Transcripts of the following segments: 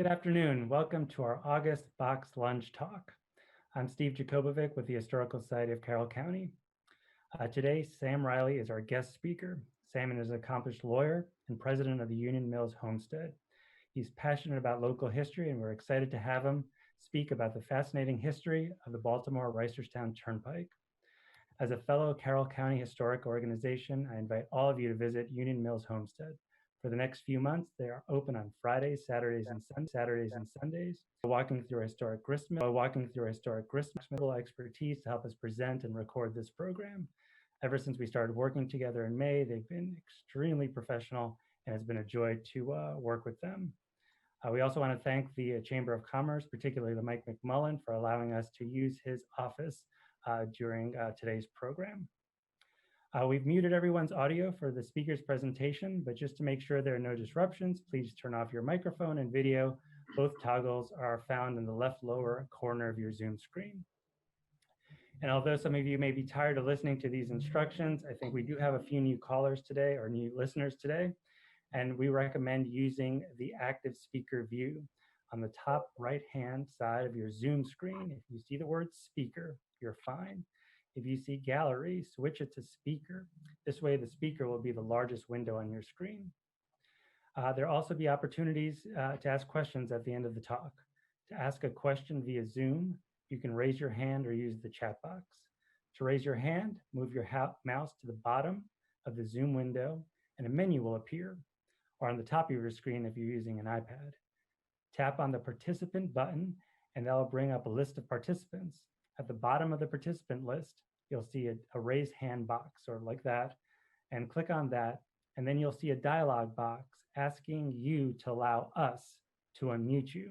Good afternoon. Welcome to our August Box Lunch Talk. I'm Steve Jakobovic with the Historical Society of Carroll County. Today, Sam Riley is our guest speaker. Sam is an accomplished lawyer and president of the Union Mills Homestead. He's passionate about local history, and we're excited to have him speak about the fascinating history of the Baltimore-Reisterstown Turnpike. As a fellow Carroll County Historic Organization, I invite all of you to visit Union Mills Homestead. For the next few months, they are open on Fridays, Saturdays, and Sundays. Walking through historic gristmill, expertise to help us present and record this program. Ever since we started working together in May, they've been extremely professional, and it's been a joy to work with them. We also want to thank the Chamber of Commerce, particularly the Mike McMullen, for allowing us to use his office during today's program. We've muted everyone's audio for the speaker's presentation, but just to make sure there are no disruptions, please turn off your microphone and video. Both toggles are found in the left lower corner of your Zoom screen. And although some of you may be tired of listening to these instructions, I think we do have a few new callers today or new listeners today, and we recommend using the active speaker view. On the top right-hand side of your Zoom screen, if you see the word speaker, you're fine. If you see gallery, switch it to speaker. This way the speaker will be the largest window on your screen. There'll also be opportunities to ask questions at the end of the talk. To ask a question via Zoom, you can raise your hand or use the chat box. To raise your hand, move your mouse to the bottom of the Zoom window and a menu will appear, or on the top of your screen if you're using an iPad. Tap on the participant button and that'll bring up a list of participants. At the bottom of the participant list, you'll see a raise hand box, or like that, and click on that, and then you'll see a dialog box asking you to allow us to unmute you.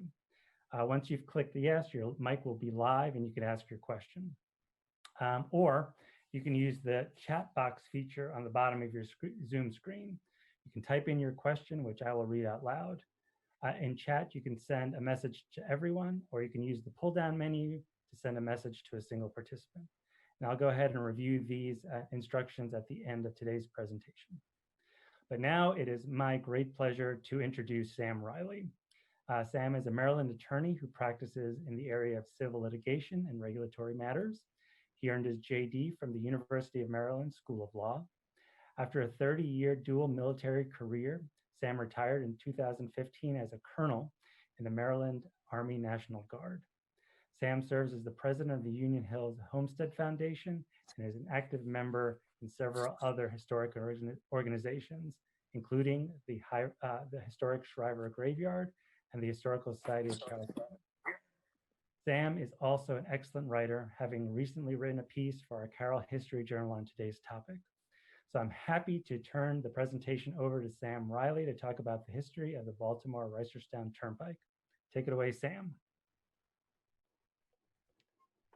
Once you've clicked yes, your mic will be live and you can ask your question. Or you can use the chat box feature on the bottom of your Zoom screen. You can type in your question, which I will read out loud. In chat, you can send a message to everyone, or you can use the pull-down menu to send a message to a single participant. And I'll go ahead and review these instructions at the end of today's presentation. But now it is my great pleasure to introduce Sam Riley. Sam is a Maryland attorney who practices in the area of civil litigation and regulatory matters. He earned his JD from the University of Maryland School of Law. After a 30-year dual military career, Sam retired in 2015 as a colonel in the Maryland Army National Guard. Sam serves as the president of the Union Mills Homestead Foundation and is an active member in several other historic organizations, including the historic Shriver Graveyard and the Historical Society of Carroll County. Sam is also an excellent writer, having recently written a piece for our Carroll History Journal on today's topic. So I'm happy to turn the presentation over to Sam Riley to talk about the history of the Baltimore-Reisterstown Turnpike. Take it away, Sam.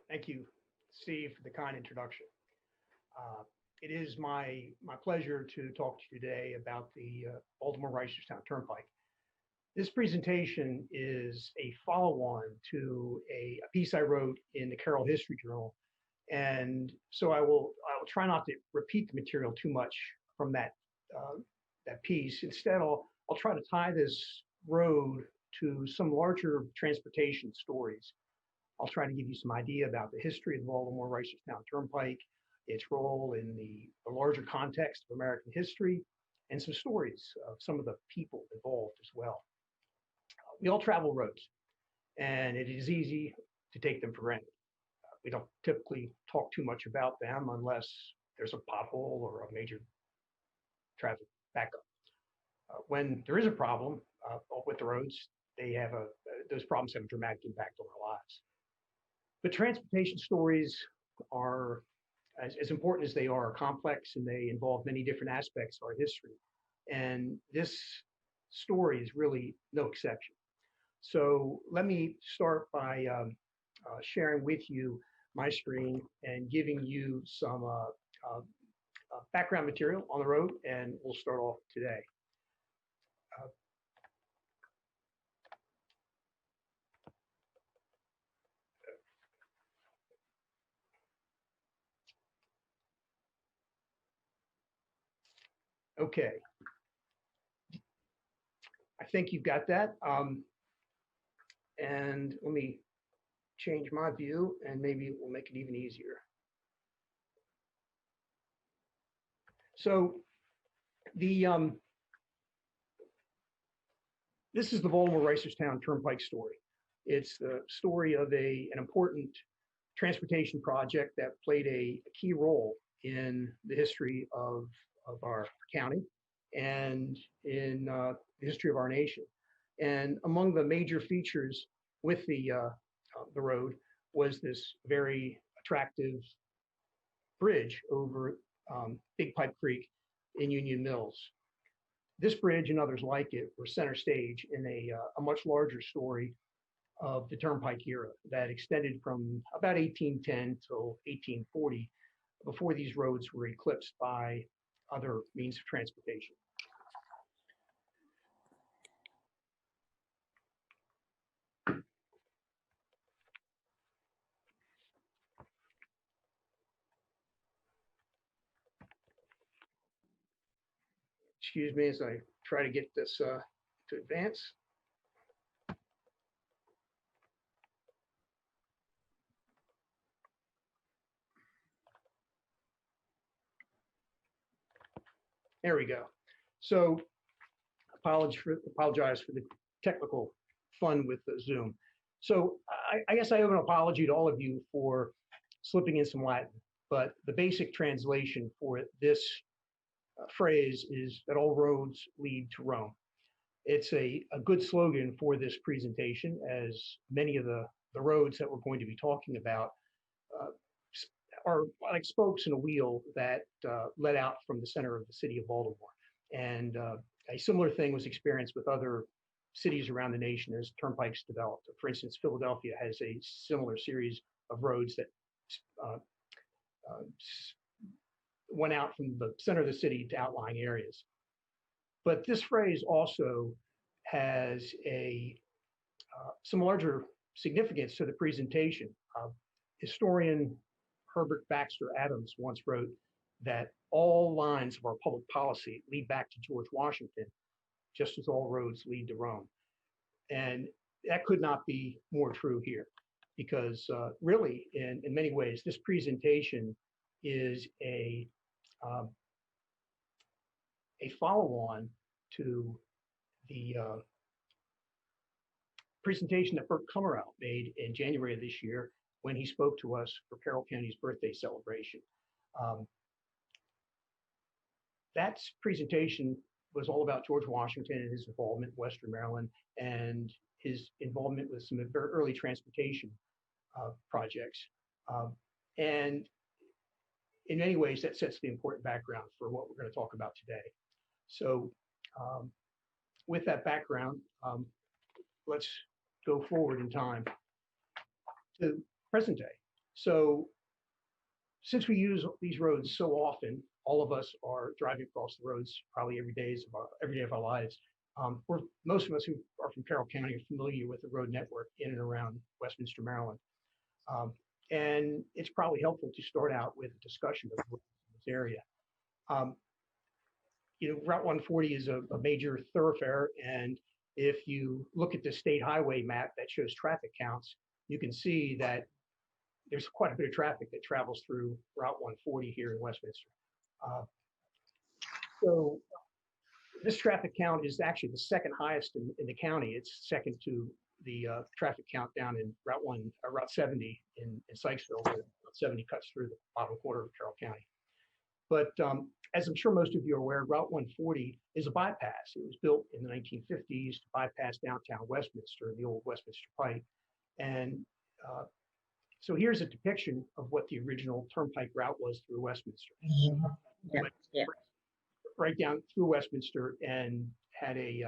Thank you, Steve, for the kind introduction. It is my pleasure to talk to you today about the Baltimore-Reisterstown Turnpike. This presentation is a follow-on to a piece I wrote in the Carroll History Journal, and so I will try not to repeat the material too much from that piece. Instead, I'll try to tie this road to some larger transportation stories. I'll try to give you some idea about the history of the Baltimore-Reisterstown Turnpike, its role in the larger context of American history, and some stories of some of the people involved as well. We all travel roads, and it is easy to take them for granted. We don't typically talk too much about them unless there's a pothole or a major traffic backup. When there is a problem with the roads, those problems have a dramatic impact on our lives. But transportation stories are, as important as they are, complex, and they involve many different aspects of our history. And this story is really no exception. So let me start by sharing with you my screen and giving you some background material on the road, and we'll start off today. Okay. I think you've got that. And let me change my view and maybe it will make it even easier. So the this is the Baltimore-Reisterstown Turnpike story. It's the story of an important transportation project that played a key role in the history of our county and in the history of our nation. And among the major features with the road was this very attractive bridge over Big Pipe Creek in Union Mills. This bridge and others like it were center stage in a much larger story of the Turnpike era that extended from about 1810 till 1840, before these roads were eclipsed by other means of transportation. Excuse me as I try to get this to advance. There we go. So apologize for the technical fun with the Zoom. So I guess I owe an apology to all of you for slipping in some Latin, but the basic translation for this phrase is that all roads lead to Rome. It's a good slogan for this presentation, as many of the roads that we're going to be talking about are like spokes in a wheel that led out from the center of the city of Baltimore. And a similar thing was experienced with other cities around the nation as turnpikes developed. For instance, Philadelphia has a similar series of roads that went out from the center of the city to outlying areas. But this phrase also has some larger significance to the presentation. Historian Herbert Baxter Adams once wrote that all lines of our public policy lead back to George Washington, just as all roads lead to Rome. And that could not be more true here, because really, in many ways, this presentation is a follow-on to the presentation that Bert Kummerow made in January of this year when he spoke to us for Carroll County's birthday celebration. That presentation was all about George Washington and his involvement in Western Maryland and his involvement with some very early transportation projects. And in many ways, that sets the important background for what we're going to talk about today. So with that background, let's go forward in time to present day. So since we use these roads so often, all of us are driving across the roads probably every day of our lives. Most of us who are from Carroll County are familiar with the road network in and around Westminster, Maryland. And it's probably helpful to start out with a discussion of this area. Route 140 is a major thoroughfare, and if you look at the state highway map that shows traffic counts, you can see that there's quite a bit of traffic that travels through Route 140 here in Westminster. So this traffic count is actually the second highest in the county. It's second to the traffic count down in Route 70 in Sykesville, where Route 70 cuts through the bottom quarter of Carroll County. But as I'm sure most of you are aware, Route 140 is a bypass. It was built in the 1950s to bypass downtown Westminster, the old Westminster Pike. And so here's a depiction of what the original turnpike route was through Westminster. Yeah. Right down through Westminster and had a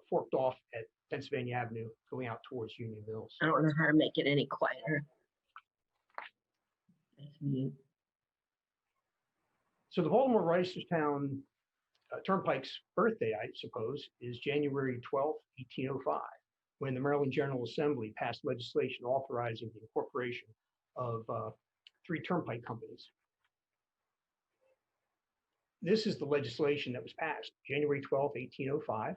forked off at Pennsylvania Avenue going out towards Union Mills. I don't know how to make it any quieter. So the Baltimore-Reisterstown Turnpike's birthday, I suppose, is January 12th, 1805, when the Maryland General Assembly passed legislation authorizing the incorporation of 3 turnpike companies. This is the legislation that was passed January 12th, 1805,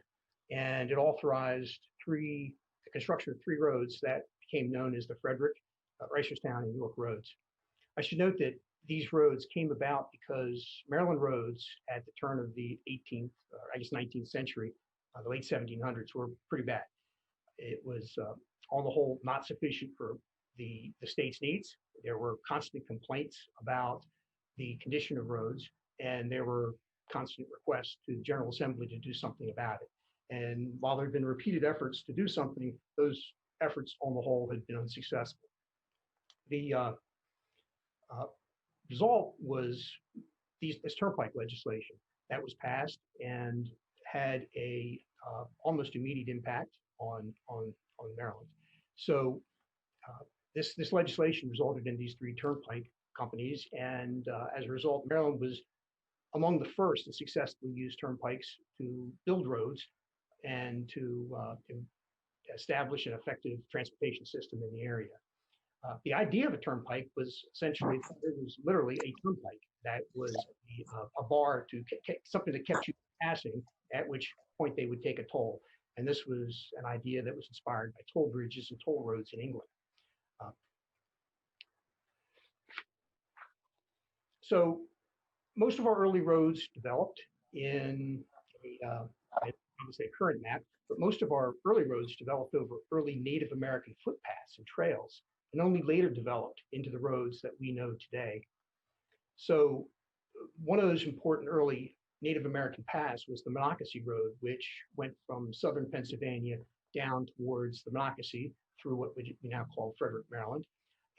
and it authorized 3 the construction of 3 roads that became known as the Frederick, Reisterstown, and York roads. I should note that these roads came about because Maryland roads at the turn of the 18th, or I guess 19th century, the late 1700s, were pretty bad. It was, on the whole, not sufficient for the state's needs. There were constant complaints about the condition of roads, and there were constant requests to the General Assembly to do something about it. And while there have been repeated efforts to do something, those efforts on the whole had been unsuccessful. The result was this turnpike legislation that was passed and had a almost immediate impact on Maryland. So this legislation resulted in these 3 turnpike companies, and as a result, Maryland was among the first to successfully use turnpikes to build roads and to establish an effective transportation system in the area. The idea of a turnpike was essentially, it was literally a turnpike that was a bar to something that kept you passing, at which point they would take a toll. And this was an idea that was inspired by toll bridges and toll roads in England. So most of our early roads developed in I would say current map, but most of our early roads developed over early Native American footpaths and trails, and only later developed into the roads that we know today. So one of those important early Native American paths was the Monocacy Road, which went from southern Pennsylvania down towards the Monocacy through what we now call Frederick, Maryland.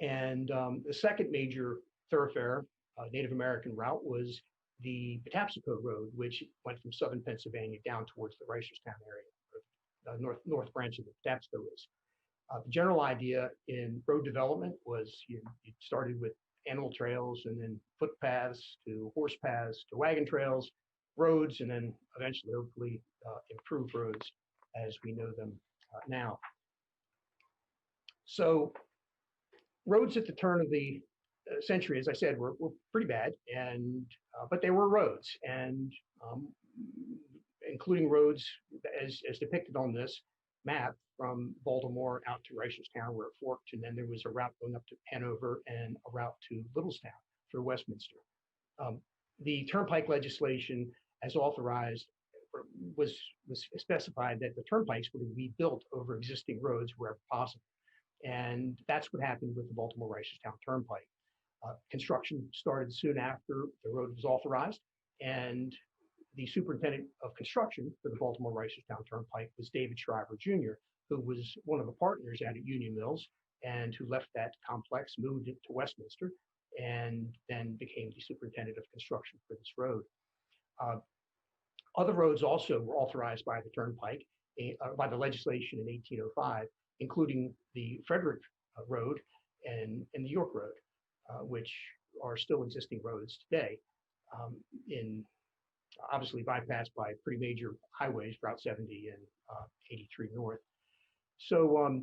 And the second major thoroughfare, Native American route, was the Patapsco Road, which went from southern Pennsylvania down towards the Reisterstown area, where the north branch of the Patapsco is. The general idea in road development was you started with animal trails, and then footpaths to horse paths to wagon trails, roads, and then eventually, hopefully, improved roads as we know them now. So roads at the turn of the century, as I said, were pretty bad, and but they were roads, and including roads as depicted on this map from Baltimore out to Reisterstown, where it forked, and then there was a route going up to Hanover and a route to Littlestown through Westminster. The turnpike legislation, as authorized, was specified that the turnpikes were to be built over existing roads wherever possible, and that's what happened with the Baltimore-Reisterstown Turnpike. Construction started soon after the road was authorized, and the superintendent of construction for the Baltimore-Reisterstown Turnpike was David Shriver, Jr., who was one of the partners out at Union Mills and who left that complex, moved it to Westminster, and then became the superintendent of construction for this road. Other roads also were authorized by the Turnpike, by the legislation in 1805, including the Frederick Road and the York Road, which are still existing roads today, obviously bypassed by pretty major highways, Route 70 and 83 North. So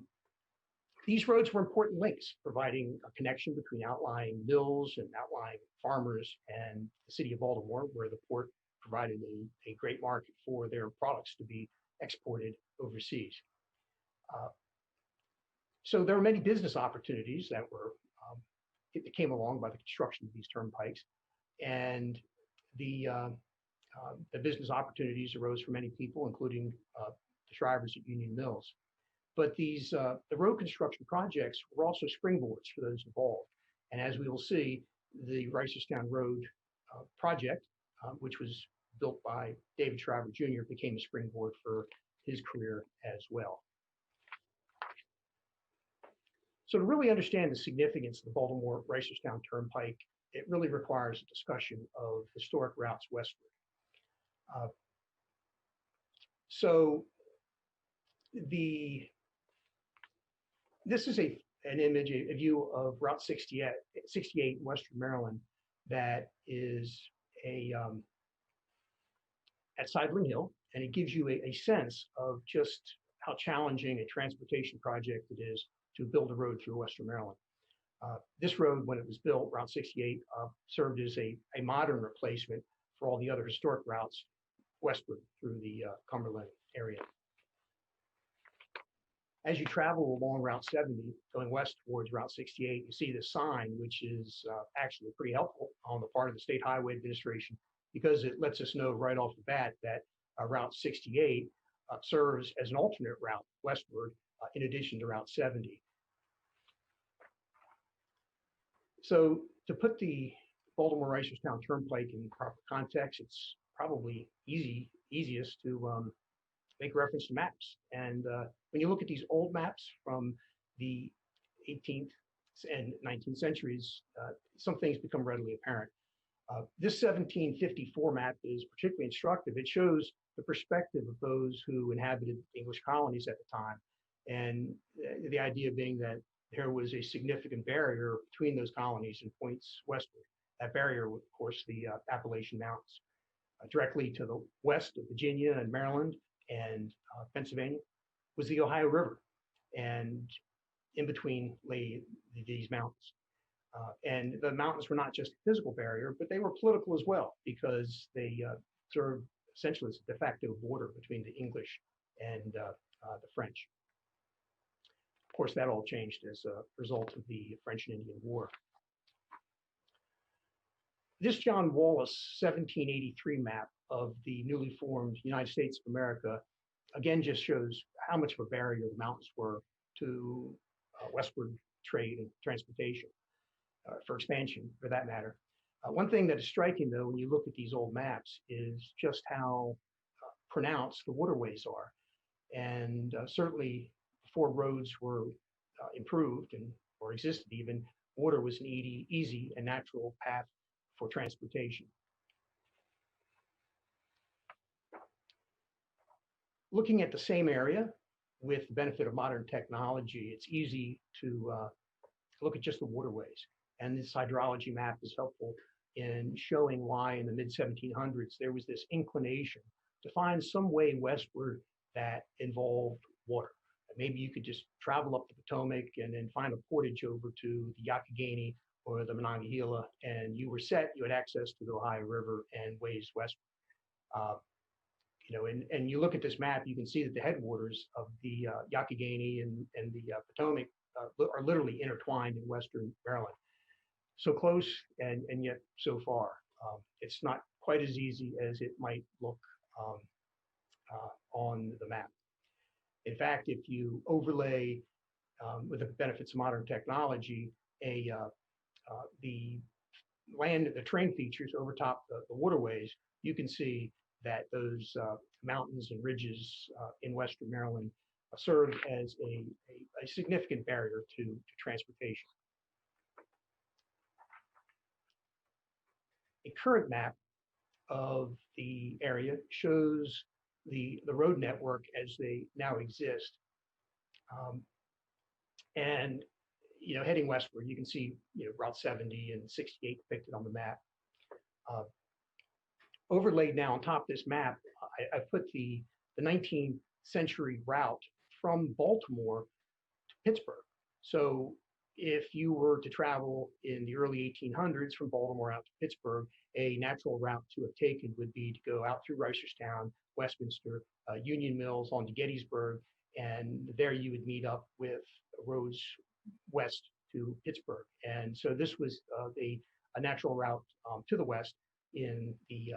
these roads were important links, providing a connection between outlying mills and outlying farmers and the city of Baltimore, where the port provided a great market for their products to be exported overseas. So there were many business opportunities that came along by the construction of these turnpikes, and the business opportunities arose for many people, including the Shrivers at Union Mills. But these the road construction projects were also springboards for those involved. And as we will see, the Reisterstown Road project, which was built by David Shriver Jr., became a springboard for his career as well. So to really understand the significance of the Baltimore-Reisterstown Turnpike, it really requires a discussion of historic routes westward. This is an image, a view of Route 68 in Western Maryland that is at Sidling Hill, and it gives you a sense of just how challenging a transportation project it is to build a road through Western Maryland. This road, when it was built, Route 68, served as a modern replacement for all the other historic routes westward through the Cumberland area. As you travel along Route 70, going west towards Route 68, you see this sign, which is actually pretty helpful on the part of the State Highway Administration, because it lets us know right off the bat that Route 68 serves as an alternate route westward in addition to Route 70. So to put the Baltimore-Reisterstown Turnpike in proper context, it's probably easiest to make reference to maps. And when you look at these old maps from the 18th and 19th centuries, some things become readily apparent. This 1754 map is particularly instructive. It shows the perspective of those who inhabited English colonies at the time. And the idea being that there was a significant barrier between those colonies and points westward. That barrier, of course, the Appalachian Mountains. Directly to the west of Virginia and Maryland and Pennsylvania was the Ohio River. And in between lay these mountains. And the mountains were not just a physical barrier, but they were political as well, because they served essentially as a de facto border between the English and the French. Of course, that all changed as a result of the French and Indian War. This John Wallace 1783 map of the newly formed United States of America, again, just shows how much of a barrier the mountains were to westward trade and transportation, for expansion, for that matter. One thing that is striking, though, when you look at these old maps is just how pronounced the waterways are. And certainly before roads were improved or existed even, water was an easy and natural path for transportation. Looking at the same area with the benefit of modern technology, it's easy to look at just the waterways. And this hydrology map is helpful in showing why in the mid-1700s there was this inclination to find some way westward that involved water. Maybe you could just travel up the Potomac and then find a portage over to the Youghiogheny or the Monongahela, and you were set. You had access to the Ohio River and ways westward. And you look at this map, you can see that the headwaters of the Youghiogheny and the Potomac are literally intertwined in western Maryland. So close and yet so far. It's not quite as easy as it might look on the map. In fact, if you overlay, with the benefits of modern technology, the terrain features over top the waterways, you can see that those mountains and ridges in western Maryland serve as a significant barrier to transportation. A current map of the area shows the road network as they now exist. And heading westward, you can see Route 70 and 68 depicted on the map. Overlaid now on top of this map, I put the 19th century route from Baltimore to Pittsburgh. So if you were to travel in the early 1800s from Baltimore out to Pittsburgh, a natural route to have taken would be to go out through Reisterstown, Westminster, Union Mills onto Gettysburg, and there you would meet up with roads west to Pittsburgh. And so this was a natural route to the west in the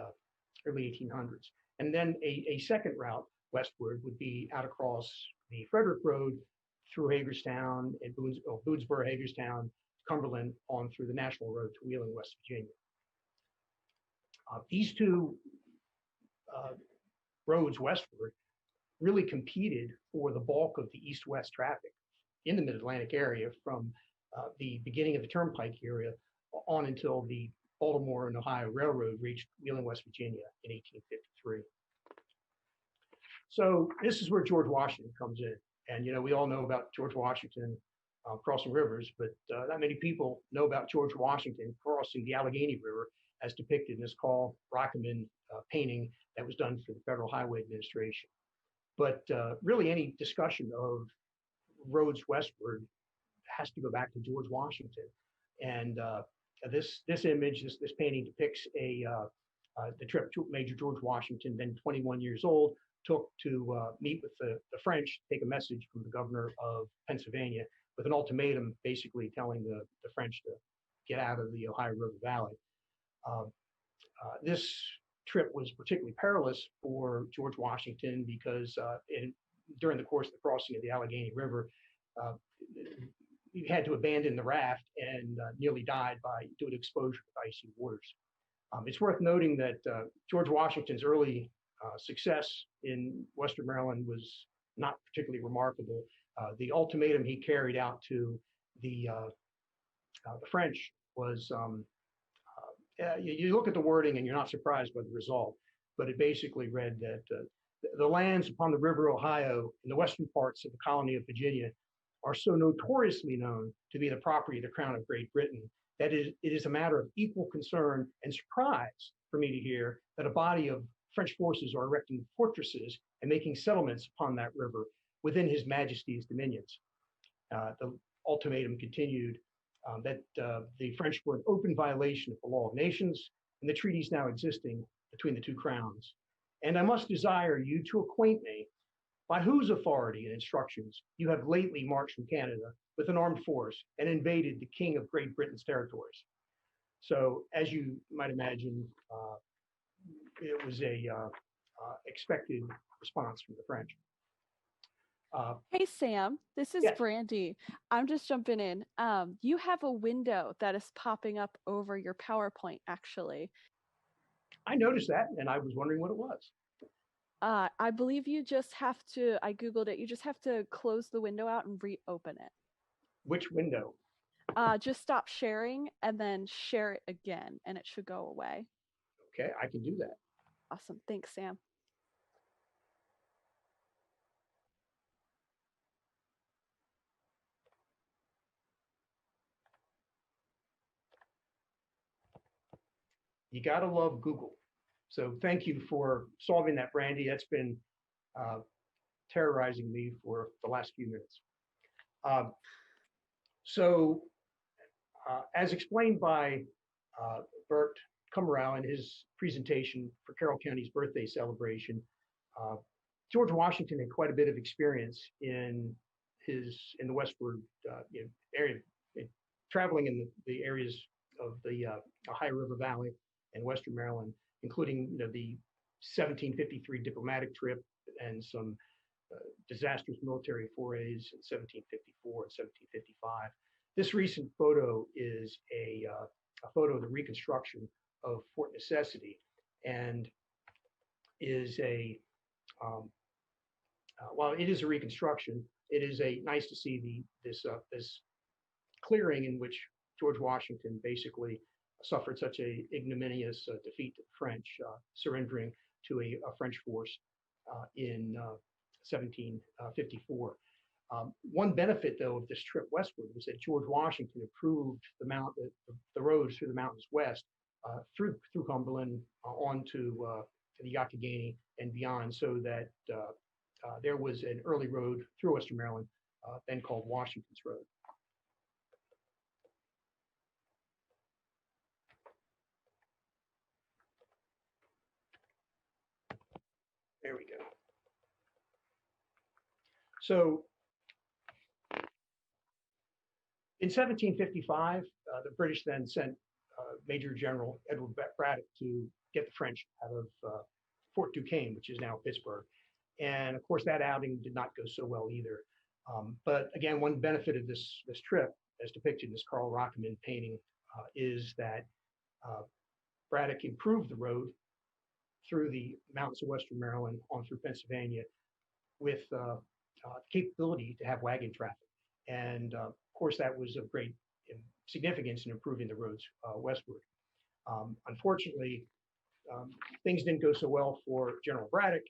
early 1800s. And then a second route westward would be out across the Frederick Road through Hagerstown and Boonesboro, Hagerstown, Cumberland, on through the National Road to Wheeling, West Virginia. These two roads westward really competed for the bulk of the east-west traffic in the Mid-Atlantic area from the beginning of the Turnpike area on until the Baltimore and Ohio Railroad reached Wheeling, West Virginia in 1853. So this is where George Washington comes in. And, we all know about George Washington crossing rivers, but not many people know about George Washington crossing the Allegheny River as depicted in this Carl Rockerman painting that was done for the Federal Highway Administration. But really any discussion of roads westward has to go back to George Washington. And this image, this painting depicts a the trip to Major George Washington, then 21 years old, took to meet with the French, take a message from the governor of Pennsylvania with an ultimatum, basically telling the French to get out of the Ohio River Valley. This trip was particularly perilous for George Washington because during the course of the crossing of the Allegheny River, he had to abandon the raft and nearly died due to exposure to icy waters. It's worth noting that George Washington's early success in Western Maryland was not particularly remarkable. The ultimatum he carried out to the French was, you look at the wording and you're not surprised by the result, but it basically read that the lands upon the River Ohio in the western parts of the colony of Virginia are so notoriously known to be the property of the Crown of Great Britain that it is a matter of equal concern and surprise for me to hear that a body of French forces are erecting fortresses and making settlements upon that river within His Majesty's dominions. The ultimatum continued that the French were in open violation of the law of nations and the treaties now existing between the two crowns. And I must desire you to acquaint me by whose authority and instructions you have lately marched from Canada with an armed force and invaded the King of Great Britain's territories. So, as you might imagine, it was a expected response from the French. Hey, Sam, this is Yes. Brandy. I'm just jumping in. You have a window that is popping up over your PowerPoint, actually. I noticed that, and I was wondering what it was. I believe you just have to, I Googled it, you just have to close the window out and reopen it. Which window? Just stop sharing and then share it again, and it should go away. Okay, I can do that. Awesome. Thanks, Sam. You gotta love Google. So thank you for solving that, Brandy. That's been terrorizing me for the last few minutes. As explained by Bert Kummerow in his presentation for Carroll County's birthday celebration, George Washington had quite a bit of experience in the Westward area, traveling in the areas of the Ohio River Valley and Western Maryland, including the 1753 diplomatic trip and some disastrous military forays in 1754 and 1755. This recent photo is a photo of the reconstruction of Fort Necessity, and is while it is a reconstruction, it is nice to see this clearing in which George Washington basically suffered such a ignominious defeat to the French, surrendering to a French force in 1754. One benefit, though, of this trip westward was that George Washington improved the roads through the mountains west, through Cumberland, onto the Youghiogheny and beyond, so that there was an early road through Western Maryland, then called Washington's Road. There we go. So in 1755, the British then sent Major General Edward Braddock to get the French out of Fort Duquesne, which is now Pittsburgh. And of course, that outing did not go so well either. But again, one benefit of this trip, as depicted in this Carl Rockeman painting, is that Braddock improved the road through the mountains of Western Maryland on through Pennsylvania with capability to have wagon traffic. And of course, that was of great significance in improving the roads westward. Unfortunately, things didn't go so well for General Braddock.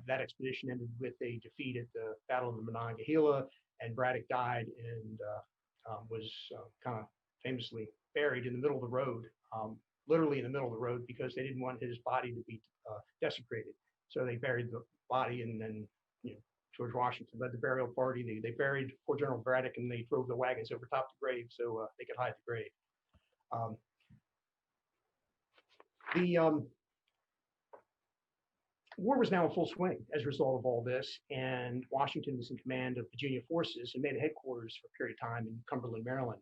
That expedition ended with a defeat at the Battle of the Monongahela, and Braddock died and was kind of famously buried in the middle of the road, literally in the middle of the road, because they didn't want his body to be desecrated. So they buried the body, and then George Washington led the burial party. They buried poor General Braddock, and they drove the wagons over top the grave so they could hide the grave. The war was now in full swing as a result of all this, and Washington was in command of Virginia forces and made a headquarters for a period of time in Cumberland, Maryland.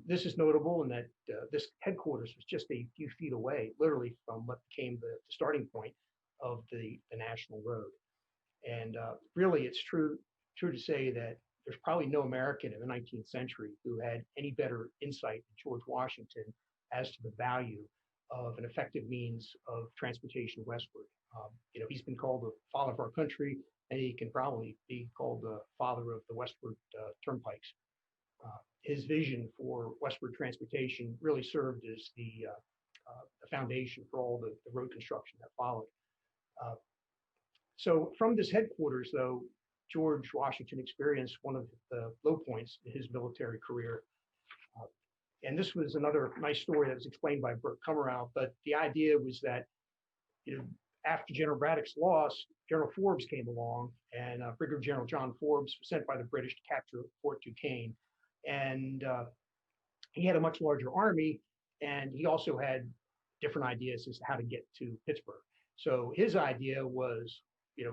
This is notable in that this headquarters was just a few feet away, literally from what became the starting point of the national road. And really, it's true to say that there's probably no American in the 19th century who had any better insight than George Washington as to the value of an effective means of transportation westward. He's been called the father of our country, and he can probably be called the father of the westward turnpikes. His vision for westward transportation really served as the foundation for all the road construction that followed. So from this headquarters, though, George Washington experienced one of the low points in his military career. And this was another nice story that was explained by Burt Kummerow, but the idea was that after General Braddock's loss, General Forbes came along, and Brigadier General John Forbes was sent by the British to capture Fort Duquesne. And he had a much larger army, and he also had different ideas as to how to get to Pittsburgh. So his idea was,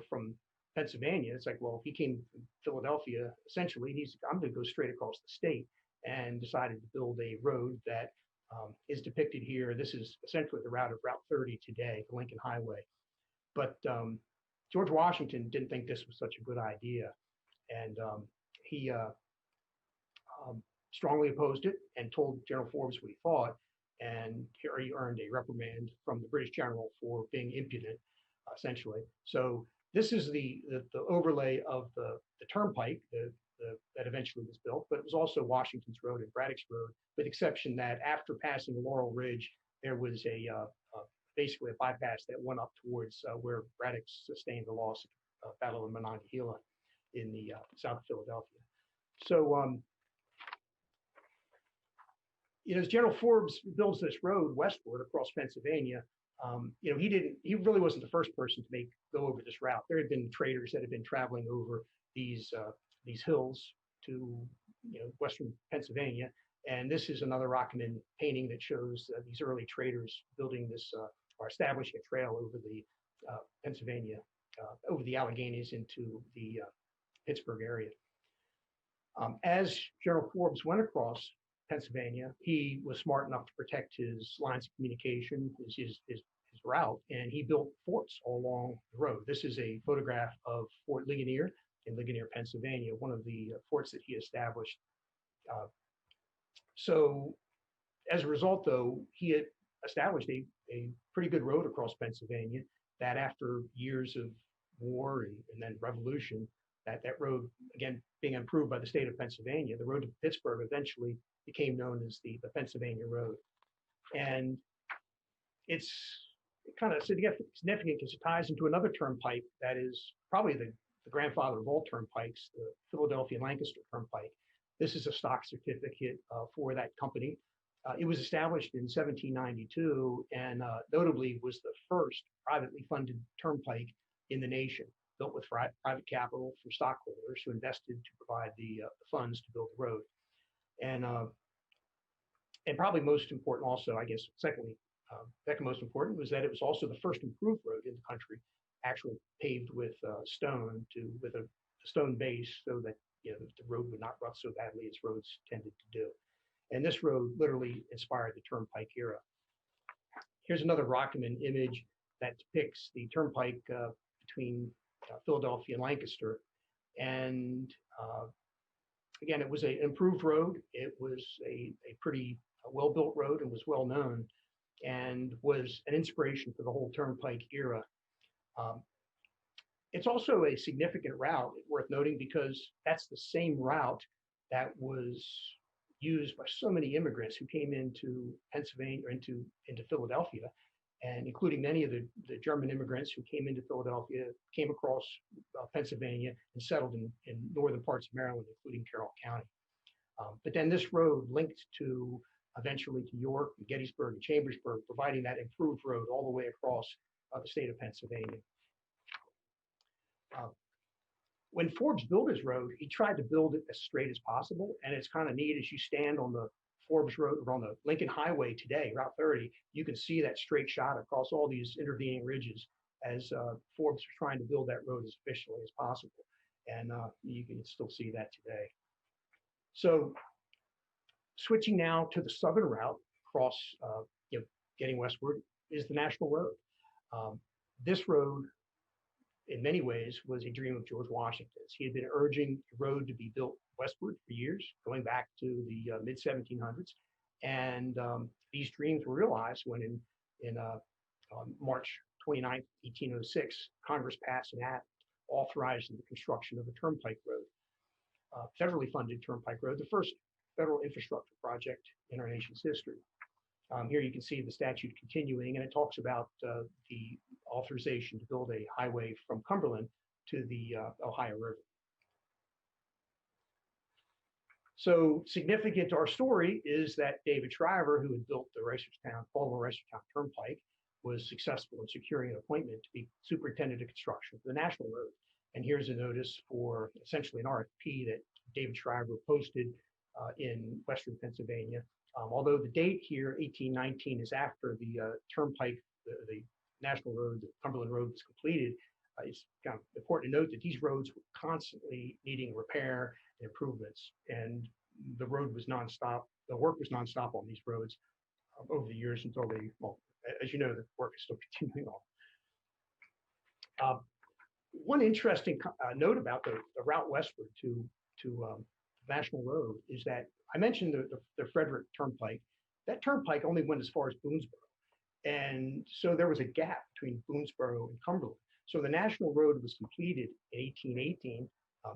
from Pennsylvania, it's like, well, if he came from Philadelphia, essentially, I'm going to go straight across the state, and decided to build a road that is depicted here. This is essentially the route of Route 30 today, the Lincoln Highway. But George Washington didn't think this was such a good idea, and he strongly opposed it and told General Forbes what he thought, and here he earned a reprimand from the British general for being impudent, essentially. So this is the overlay of the turnpike that eventually was built, but it was also Washington's Road and Braddock's Road, with the exception that after passing Laurel Ridge, there was basically a bypass that went up towards where Braddock sustained the loss of Battle of Monongahela in the south of Philadelphia. So as General Forbes builds this road westward across Pennsylvania, he really wasn't the first person to go over this route. There had been traders that had been traveling over these hills to western Pennsylvania, and this is another Rockeman painting that shows these early traders building this or establishing a trail over the Pennsylvania, over the Alleghenies into the Pittsburgh area. As General Forbes went across Pennsylvania, he was smart enough to protect his lines of communication, his route, and he built forts all along the road. This is a photograph of Fort Ligonier in Ligonier, Pennsylvania, one of the forts that he established. So as a result, though, he had established a pretty good road across Pennsylvania that after years of war and then revolution, that road, again, being improved by the state of Pennsylvania, the road to Pittsburgh eventually became known as the Pennsylvania Road. And it's kind of significant because it ties into another turnpike that is probably the grandfather of all turnpikes, the Philadelphia and Lancaster Turnpike. This is a stock certificate for that company. It was established in 1792 and notably was the first privately funded turnpike in the nation, built with private capital from stockholders who invested to provide the funds to build the road. And probably most important also, I guess, second most important was that it was also the first improved road in the country, actually paved with stone with a stone base so that the road would not rust so badly as roads tended to do. And this road literally inspired the Turnpike era. Here's another Rockeman image that depicts the turnpike between Philadelphia and Lancaster. And again, it was an improved road. It was a pretty well-built road and was well known and was an inspiration for the whole Turnpike era. It's also a significant route, worth noting, because that's the same route that was used by so many immigrants who came into Pennsylvania or into Philadelphia, and including many of the German immigrants who came into Philadelphia, came across Pennsylvania and settled in northern parts of Maryland, including Carroll County. But then this road linked to eventually to York, and Gettysburg, and Chambersburg, providing that improved road all the way across the state of Pennsylvania. When Forbes built his road, he tried to build it as straight as possible, and it's kind of neat as you stand on the Forbes Road or on the Lincoln Highway today, Route 30, you can see that straight shot across all these intervening ridges as Forbes was trying to build that road as efficiently as possible. And you can still see that today. So switching now to the southern route across, getting westward is the National Road. This road, in many ways, was a dream of George Washington's. He had been urging the road to be built westward for years, going back to the mid-1700s. And these dreams were realized when in March 29, 1806, Congress passed an act authorizing the construction of the Turnpike Road, federally funded Turnpike Road, the first federal infrastructure project in our nation's history. Here you can see the statute continuing, and it talks about the authorization to build a highway from Cumberland to the Ohio River. So significant to our story is that David Shriver, who had built the Baltimore-Reisterstown Turnpike, was successful in securing an appointment to be superintendent of construction for the National Road. And here's a notice for essentially an RFP that David Shriver posted in Western Pennsylvania. Although the date here, 1819, is after the Turnpike, the National Road, the Cumberland Road was completed, it's kind of important to note that these roads were constantly needing repair and improvements, and the road was nonstop. The work was nonstop on these roads over the years until they, well, as you know, the work is still continuing on. One interesting note about the route westward to National Road is that I mentioned the Frederick Turnpike. That turnpike only went as far as Boonesboro. And so there was a gap between Boonesboro and Cumberland. So the National Road was completed in 1818.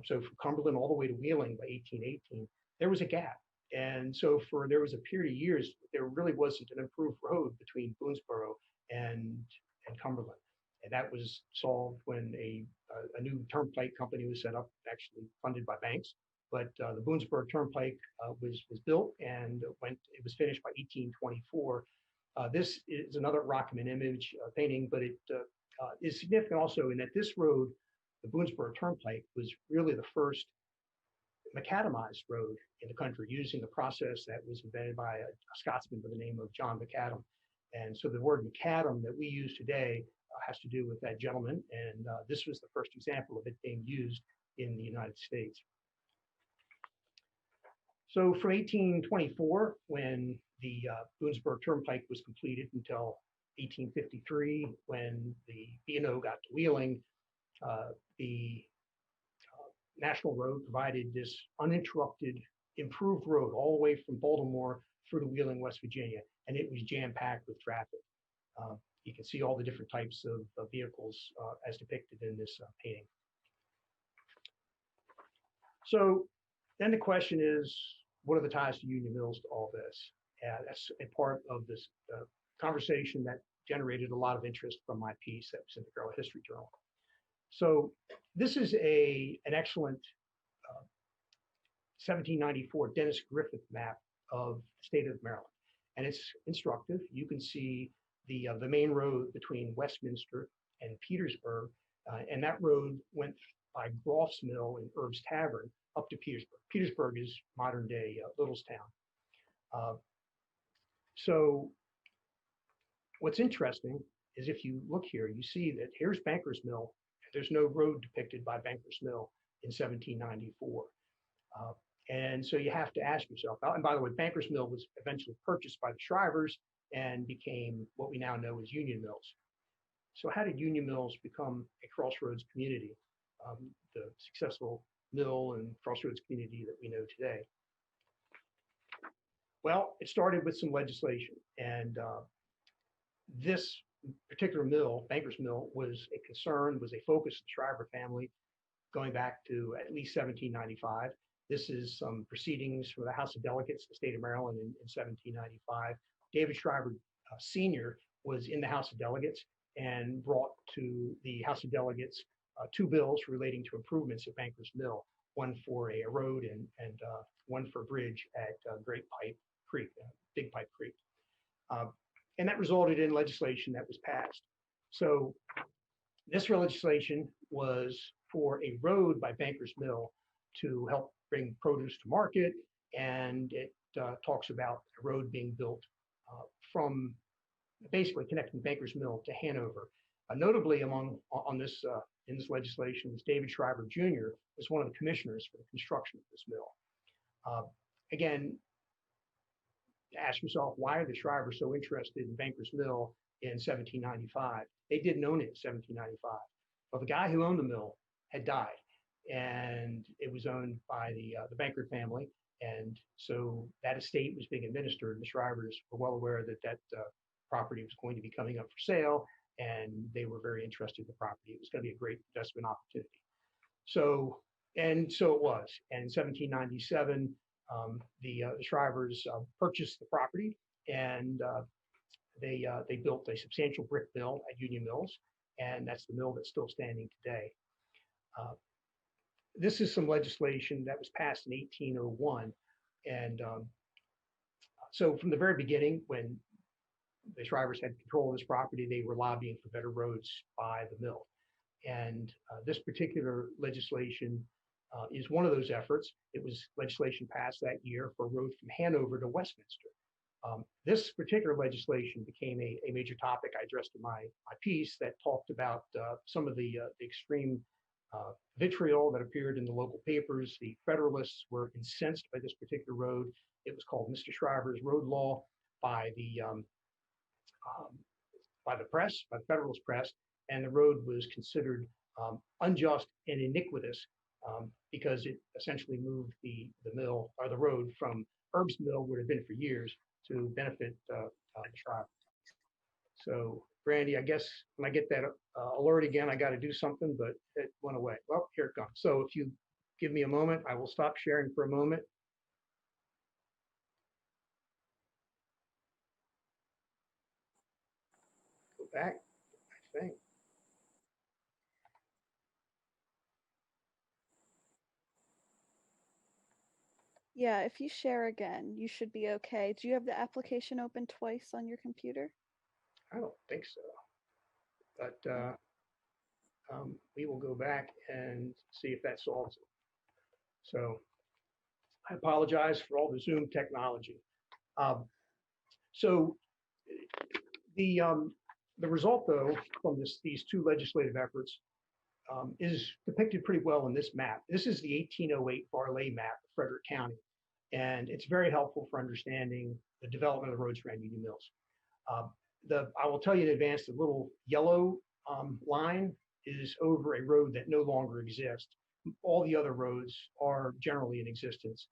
So from Cumberland all the way to Wheeling by 1818, there was a gap. And so there was a period of years, there really wasn't an improved road between Boonesboro and Cumberland. And that was solved when a new turnpike company was set up, actually funded by banks. But the Boonesboro Turnpike was built, and it was finished by 1824. This is another Rockman image painting, but it is significant also in that this road, the Boonesboro Turnpike, was really the first macadamized road in the country, using the process that was invented by a Scotsman by the name of John Macadam. And so the word macadam that we use today has to do with that gentleman, and this was the first example of it being used in the United States. So from 1824, when the Boonesboro Turnpike was completed, until 1853, when the B&O got to Wheeling, the National Road provided this uninterrupted, improved road all the way from Baltimore through to Wheeling, West Virginia, and it was jam-packed with traffic. You can see all the different types of vehicles as depicted in this painting. So then the question is, what are the ties to Union Mills to all this? That's a part of this conversation that generated a lot of interest from my piece that was in the Carroll History Journal. So this is an excellent 1794 Dennis Griffith map of the state of Maryland. And it's instructive. You can see the main road between Westminster and Petersburg, and that road went by Groff's Mill and Herb's Tavern up to Petersburg. Petersburg is modern day Littlestown. So what's interesting is if you look here, you see that here's Banker's Mill. There's no road depicted by Banker's Mill in 1794. And so you have to ask yourself, and by the way, Banker's Mill was eventually purchased by the Shrivers and became what we now know as Union Mills. So how did Union Mills become a crossroads community, the successful mill and crossroads community that we know today? Well, it started with some legislation, and this particular mill, Banker's Mill, was a concern, was a focus of the Shriver family going back to at least 1795. This is some proceedings for the House of Delegates, the state of Maryland in 1795. David Shriver Sr. was in the House of Delegates and brought to the House of Delegates two bills relating to improvements at Banker's Mill, one for a road and one for a bridge at Great Pipe Creek, Big Pipe Creek. And that resulted in legislation that was passed. So this legislation was for a road by Banker's Mill to help bring produce to market and it talks about a road being built from basically connecting Baker's Mill to Hanover. Notably on this in this legislation is David Shriver Jr. was one of the commissioners for the construction of this mill. Again, ask yourself, why are the Shrivers so interested in Baker's Mill in 1795? They didn't own it in 1795. Well, the guy who owned the mill had died, and it was owned by the Bankert family. And so that estate was being administered. The Shrivers were well aware that that property was going to be coming up for sale, and they were very interested in the property. It was going to be a great investment opportunity. So it was. And in 1797, the Shrivers purchased the property, and they built a substantial brick mill at Union Mills, and that's the mill that's still standing today. This is some legislation that was passed in 1801, and so from the very beginning, when the Shrivers had control of this property, they were lobbying for better roads by the mill. And this particular legislation is one of those efforts. It was legislation passed that year for a road from Hanover to Westminster. This particular legislation became a major topic I addressed in my piece that talked about some of the extreme vitriol that appeared in the local papers. The Federalists were incensed by this particular road. It was called Mr. Shriver's Road Law by the press, by the Federalist press, and the road was considered unjust and iniquitous because it essentially moved the mill or the road from Herb's Mill, where it had been for years, to benefit the Shriver. So, Brandy, I guess when I get that alert again, I got to do something, but it went away. Well, here it comes. So if you give me a moment, I will stop sharing for a moment. Go back, I think. Yeah, if you share again, you should be okay. Do you have the application open twice on your computer? I don't think so. But we will go back and see if that solves it. So I apologize for all the Zoom technology. So the result, though, from these two legislative efforts is depicted pretty well in this map. This is the 1808 Barley map of Frederick County, and it's very helpful for understanding the development of the roads around Union Mills. I will tell you in advance, the little yellow line is over a road that no longer exists. All the other roads are generally in existence.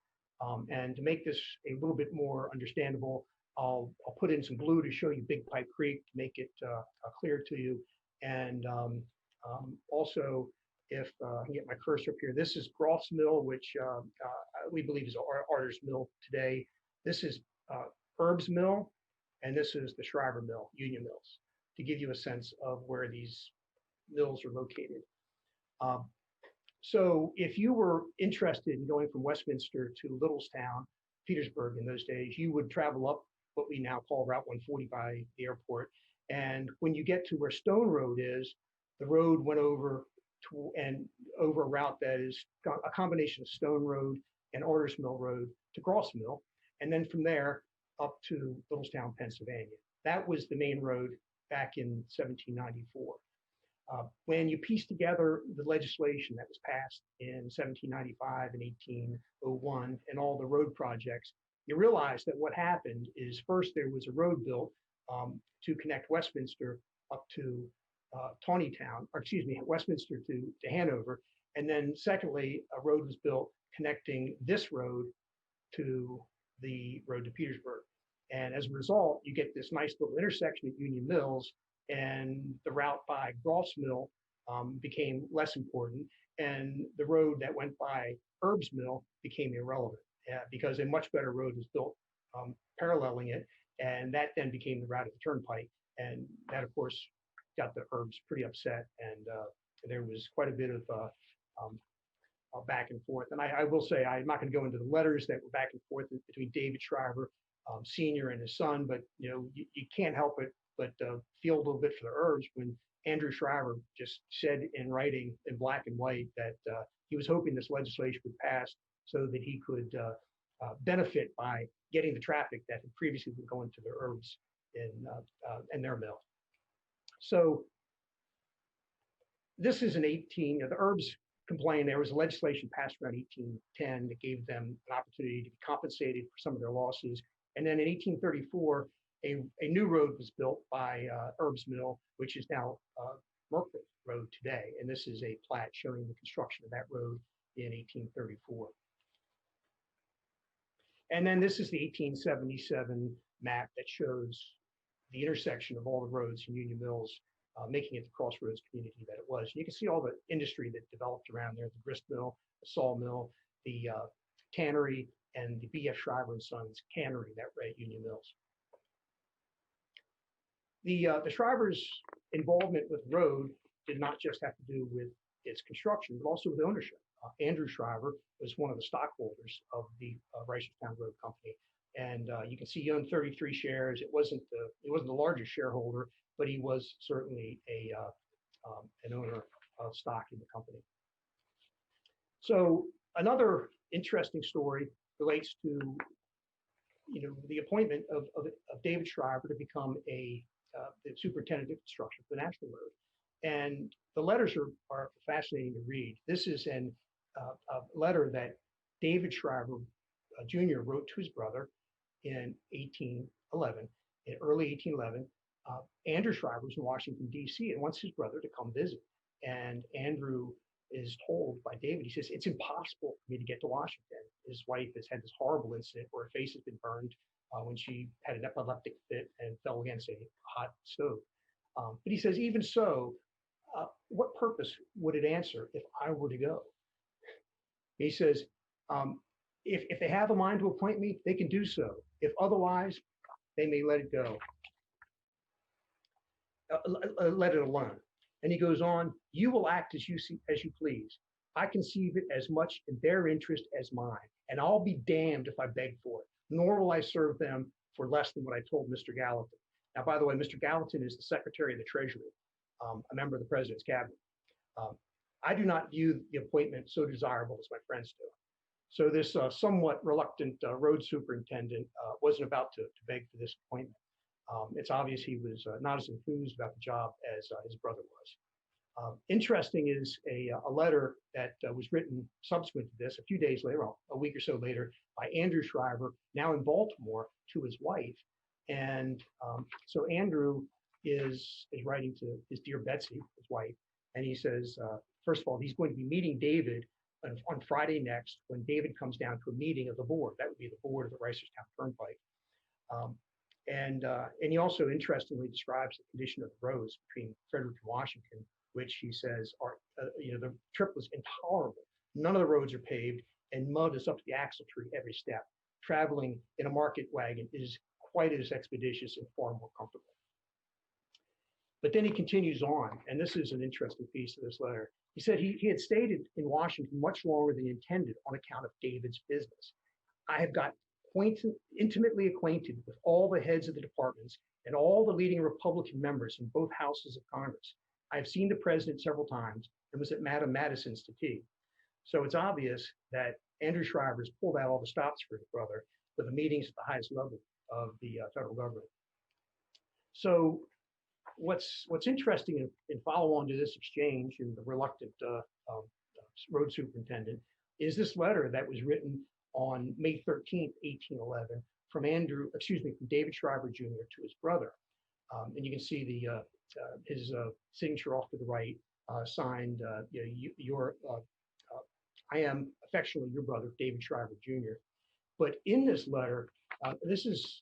And to make this a little bit more understandable, I'll put in some blue to show you Big Pipe Creek to make it clear to you. And also, if I can get my cursor up here, this is Groff's Mill, which we believe is Arter's Mill today. This is Herb's Mill, and this is the Shriver Mill, Union Mills, to give you a sense of where these mills are located. So if you were interested in going from Westminster to Littlestown, Petersburg in those days, you would travel up what we now call Route 140 by the airport. And when you get to where Stone Road is, the road went over over a route that is a combination of Stone Road and Arter's Mill Road to Groff's Mill. And then from there up to Littlestown, Pennsylvania. That was the main road back in 1794. When you piece together the legislation that was passed in 1795 and 1801 and all the road projects, you realize that what happened is first there was a road built to connect Westminster up to Tawnytown, or excuse me, Westminster to Hanover. And then secondly, a road was built connecting this road to the road to Petersburg. And as a result, you get this nice little intersection at Union Mills, and the route by Groff's Mill became less important, and the road that went by Herb's Mill became irrelevant because a much better road was built paralleling it, and that then became the route of the Turnpike, and that of course got the Herbs pretty upset, and there was quite a bit of back and forth. And I will say, I'm not going to go into the letters that were back and forth between David Shriver Sr. and his son, but you can't help it but feel a little bit for the Herbs when Andrew Shriver just said in writing in black and white that he was hoping this legislation would pass so that he could benefit by getting the traffic that had previously been going to the herbs in their mill. So this is the herbs complained. There was legislation passed around 1810 that gave them an opportunity to be compensated for some of their losses. And then in 1834, a new road was built by Herb's Mill, which is now Merkle Road today. And this is a plat showing the construction of that road in 1834. And then this is the 1877 map that shows the intersection of all the roads in Union Mills, making it the crossroads community that it was. And you can see all the industry that developed around there, the grist mill, the sawmill, the tannery, and the B.F. Shriver and Sons cannery that were at Union Mills. The Shrivers' involvement with the road did not just have to do with its construction, but also with ownership. Andrew Shriver was one of the stockholders of the Reisterstown Road Company, and you can see he owned 33 shares. It wasn't the largest shareholder, but he was certainly an owner of stock in the company. So another interesting story relates to the appointment of David Shriver to become the superintendent of construction for the National Road. And the letters are fascinating to read. This is a letter that David Shriver Jr. wrote to his brother in 1811, in early 1811. Andrew Shriver was in Washington, D.C. and wants his brother to come visit. And Andrew is told by David, he says, it's impossible for me to get to Washington. His wife has had this horrible incident where her face has been burned when she had an epileptic fit and fell against a hot stove. But he says, even so, what purpose would it answer if I were to go? He says, if they have a mind to appoint me, they can do so. If otherwise, they may let it go. Let it alone. And he goes on, you will act as you please. I conceive it as much in their interest as mine, and I'll be damned if I beg for it, nor will I serve them for less than what I told Mr. Gallatin. Now, by the way, Mr. Gallatin is the Secretary of the Treasury, a member of the President's Cabinet. I do not view the appointment so desirable as my friends do. So this somewhat reluctant road superintendent wasn't about to beg for this appointment. It's obvious he was not as enthused about the job as his brother was. Interesting is a letter that was written subsequent to this, a few days later, a week or so later, by Andrew Shriver, now in Baltimore, to his wife. And so Andrew is writing to his dear Betsy, his wife, and he says, first of all, he's going to be meeting David on Friday next when David comes down to a meeting of the board. That would be the board of the Reisterstown Turnpike. And he also interestingly describes the condition of the roads between Frederick and Washington, which he says are, the trip was intolerable. None of the roads are paved, and mud is up to the axle tree every step. Traveling in a market wagon is quite as expeditious and far more comfortable. But then he continues on, and this is an interesting piece of this letter. He said he had stayed in Washington much longer than he intended on account of David's business. I have got intimately acquainted with all the heads of the departments and all the leading Republican members in both houses of Congress. I have seen the president several times and was at Madam Madison's to tea. So it's obvious that Andrew Shriver has pulled out all the stops for his brother for the meetings at the highest level of the federal government. So what's interesting in follow on to this exchange and the reluctant road superintendent is this letter that was written on May 13th, 1811, from David Shriver Jr. to his brother. And you can see his signature off to the right, signed, I am affectionately your brother, David Shriver Jr. But in this letter, this is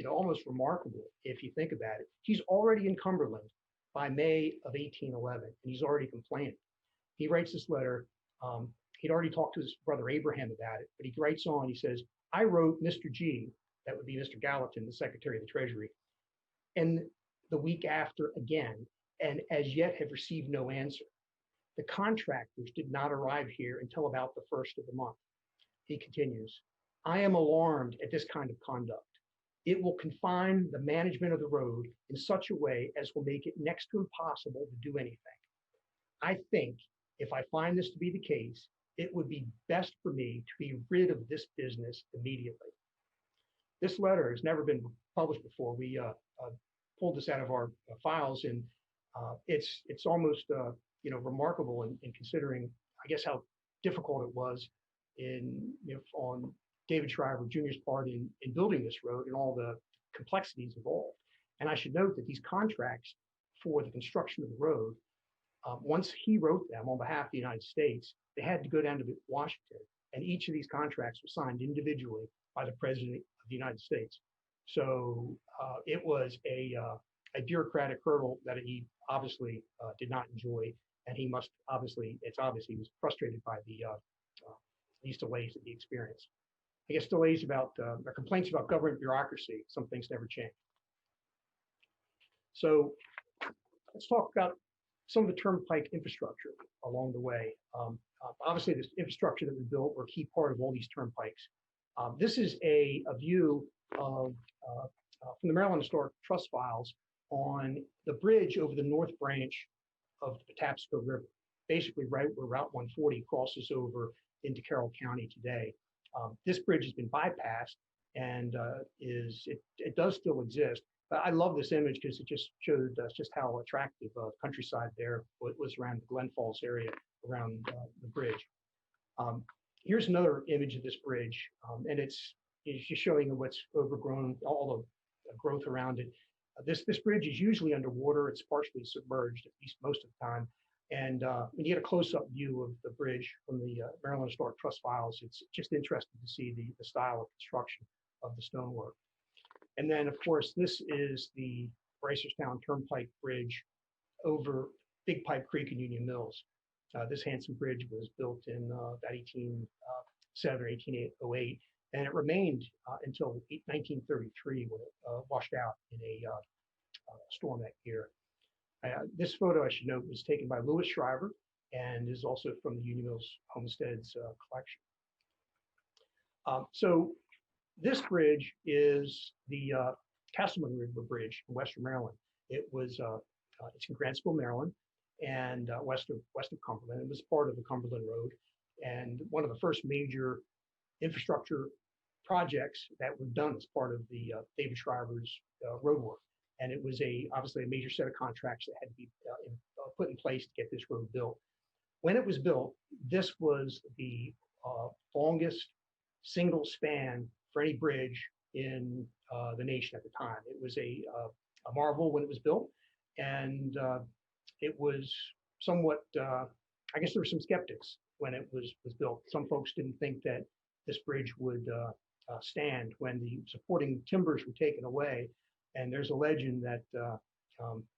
almost remarkable if you think about it. He's already in Cumberland by May of 1811, and he's already complaining. He writes this letter. He'd already talked to his brother Abraham about it, but he writes on, he says, I wrote Mr. G, that would be Mr. Gallatin, the Secretary of the Treasury, and the week after again, and as yet have received no answer. The contractors did not arrive here until about the first of the month. He continues, I am alarmed at this kind of conduct. It will confine the management of the road in such a way as will make it next to impossible to do anything. I think if I find this to be the case, it would be best for me to be rid of this business immediately. This letter has never been published before. We pulled this out of our files, and it's almost remarkable in considering, I guess, how difficult it was on David Shriver Jr.'s part in building this road and all the complexities involved. And I should note that these contracts for the construction of the road, once he wrote them on behalf of the United States, they had to go down to Washington, and each of these contracts was signed individually by the President of the United States. So it was a bureaucratic hurdle that he obviously did not enjoy, and he must it's obvious he was frustrated by these delays that he experienced. I guess delays about or complaints about government bureaucracy. Some things never change. So let's talk about some of the turnpike infrastructure along the way. Obviously, this infrastructure that we built were a key part of all these turnpikes. This is a view of from the Maryland Historic Trust files on the bridge over the north branch of the Patapsco River, basically right where Route 140 crosses over into Carroll County today. This bridge has been bypassed, and it does still exist. But I love this image because it just showed us just how attractive countryside there was around the Glen Falls area around the bridge. Here's another image of this bridge, and it's just showing what's overgrown, all the growth around it. This bridge is usually underwater. It's partially submerged, at least most of the time. And when you get a close-up view of the bridge from the Maryland Historic Trust files, it's just interesting to see the style of construction of the stonework. And then, of course, this is the Reisterstown Turnpike Bridge over Big Pipe Creek in Union Mills. This handsome bridge was built in about 1807 or 1808, and it remained until 1933 when it washed out in a storm that year. This photo, I should note, was taken by Louis Shriver and is also from the Union Mills Homestead's collection. So this bridge is the Castleman River Bridge in Western Maryland. It's in Grantsville, Maryland, and west of Cumberland. It was part of the Cumberland Road, and one of the first major infrastructure projects that were done as part of the David Shriver's road work. And it was obviously a major set of contracts that had to be put in place to get this road built. When it was built, this was the longest single span for any bridge in the nation at the time. It was a marvel when it was built, and it was somewhat, I guess there were some skeptics when it was built. Some folks didn't think that this bridge would stand when the supporting timbers were taken away. And there's a legend that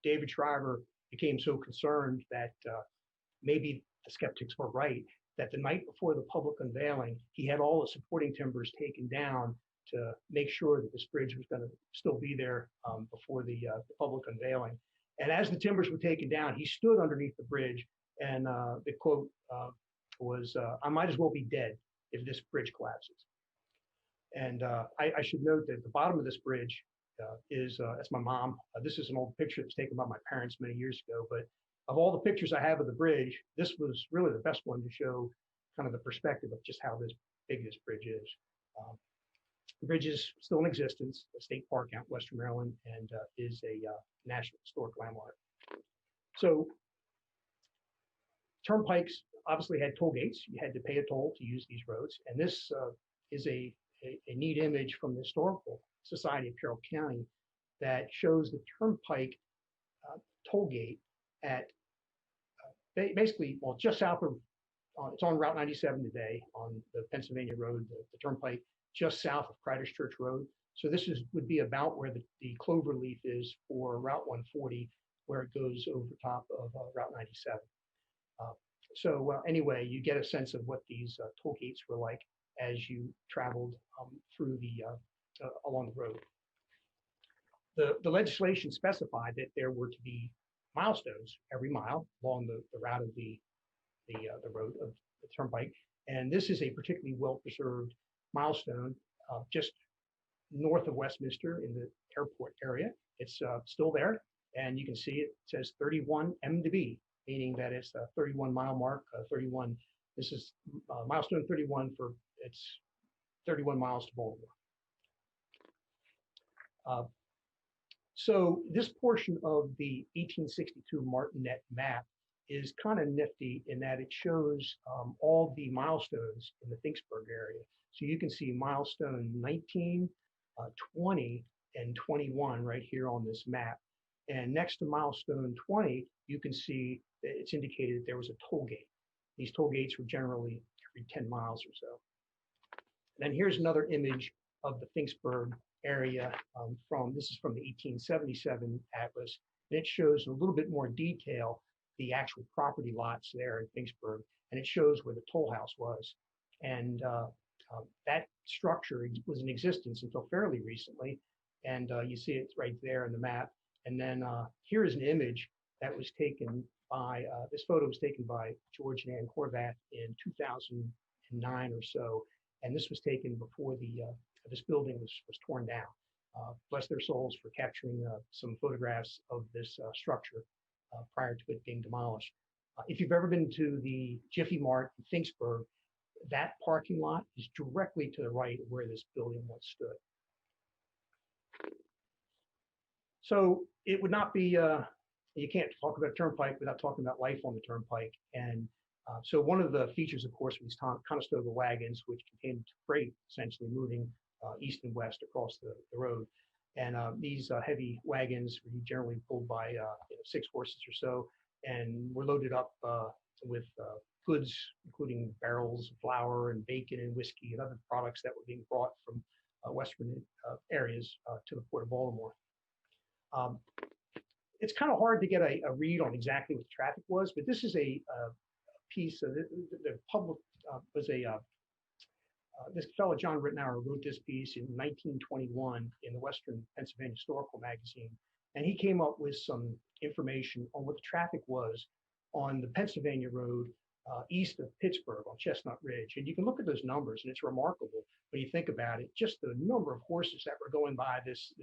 David Shriver became so concerned that maybe the skeptics were right, that the night before the public unveiling, he had all the supporting timbers taken down to make sure that this bridge was going to still be there before the public unveiling. And as the timbers were taken down, he stood underneath the bridge, and the quote was, "I might as well be dead if this bridge collapses." And I should note that at the bottom of this bridge that's my mom. This is an old picture that was taken by my parents many years ago, but of all the pictures I have of the bridge, this was really the best one to show kind of the perspective of just how big this bridge is. The bridge is still in existence, a state park out in Western Maryland, and is a National Historic Landmark. So turnpikes obviously had toll gates. You had to pay a toll to use these roads, and this is a neat image from the Historical Society of Carroll County that shows the turnpike toll gate at basically, well, just south of, it's on Route 97 today on the Pennsylvania Road, the turnpike just south of Crider's Church Road. So this would be about where the clover leaf is for Route 140, where it goes over top of Route 97. So anyway, you get a sense of what these toll gates were like as you traveled through along the road. The legislation specified that there were to be milestones every mile along the route of the road of the turnpike, and this is a particularly well-preserved milestone just north of Westminster in the airport area. It's still there, and you can see it says 31 M to B, meaning that it's a 31-mile mark. 31 This is milestone 31 for it's 31 miles to Baltimore. So this portion of the 1862 Martinet map is kind of nifty in that it shows all the milestones in the Finksburg area. So you can see milestone 19, 20, and 21 right here on this map. And next to milestone 20, you can see that it's indicated that there was a toll gate. These toll gates were generally every 10 miles or so. And then here's another image of the Finksburg area this is from the 1877 atlas, and it shows in a little bit more detail the actual property lots there in Finksburg, and it shows where the toll house was. And that structure was in existence until fairly recently, and you see it right there in the map. And then here is an image that was taken by, this photo was taken by George and Ann Horvath in 2009 or so, and this was taken before this building was torn down. Bless their souls for capturing some photographs of this structure prior to it being demolished. If you've ever been to the Jiffy Mart in Finksburg, that parking lot is directly to the right of where this building once stood. So it would not be, you can't talk about Turnpike without talking about life on the Turnpike. And so one of the features, of course, was Conestoga wagons, which contained freight, essentially moving east and west across the road. And these heavy wagons were generally pulled by 6 horses or so, and were loaded up with goods, including barrels of flour and bacon and whiskey and other products that were being brought from western areas to the Port of Baltimore. It's kind of hard to get a read on exactly what the traffic was, but this is a piece of the public was this fellow, John Rittenauer, wrote this piece in 1921 in the Western Pennsylvania Historical Magazine. And he came up with some information on what the traffic was on the Pennsylvania Road east of Pittsburgh on Chestnut Ridge. And you can look at those numbers, and it's remarkable when you think about it, just the number of horses that were going by this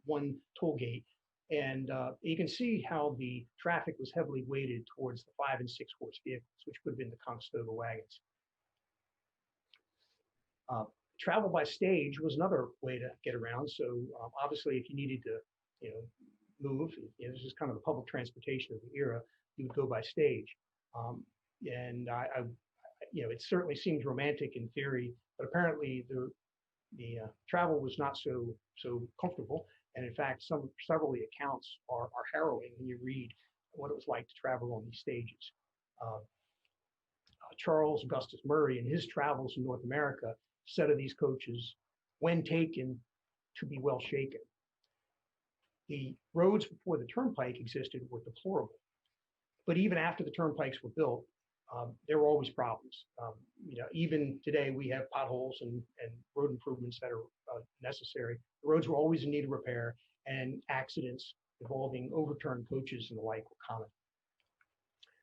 one toll gate. And you can see how the traffic was heavily weighted towards the 5 and 6 horse vehicles, which would have been the Conestoga wagons. Travel by stage was another way to get around. So obviously, if you needed to, move, this is kind of the public transportation of the era, you would go by stage. And it certainly seems romantic in theory, but apparently the travel was not so comfortable. And in fact, several of the accounts are harrowing when you read what it was like to travel on these stages. Charles Augustus Murray, in his travels in North America, said of these coaches, when taken, to be well shaken. The roads before the turnpike existed were deplorable. But even after the turnpikes were built, there were always problems. Even today we have potholes and road improvements that are necessary. The roads were always in need of repair, and accidents involving overturned coaches and the like were common.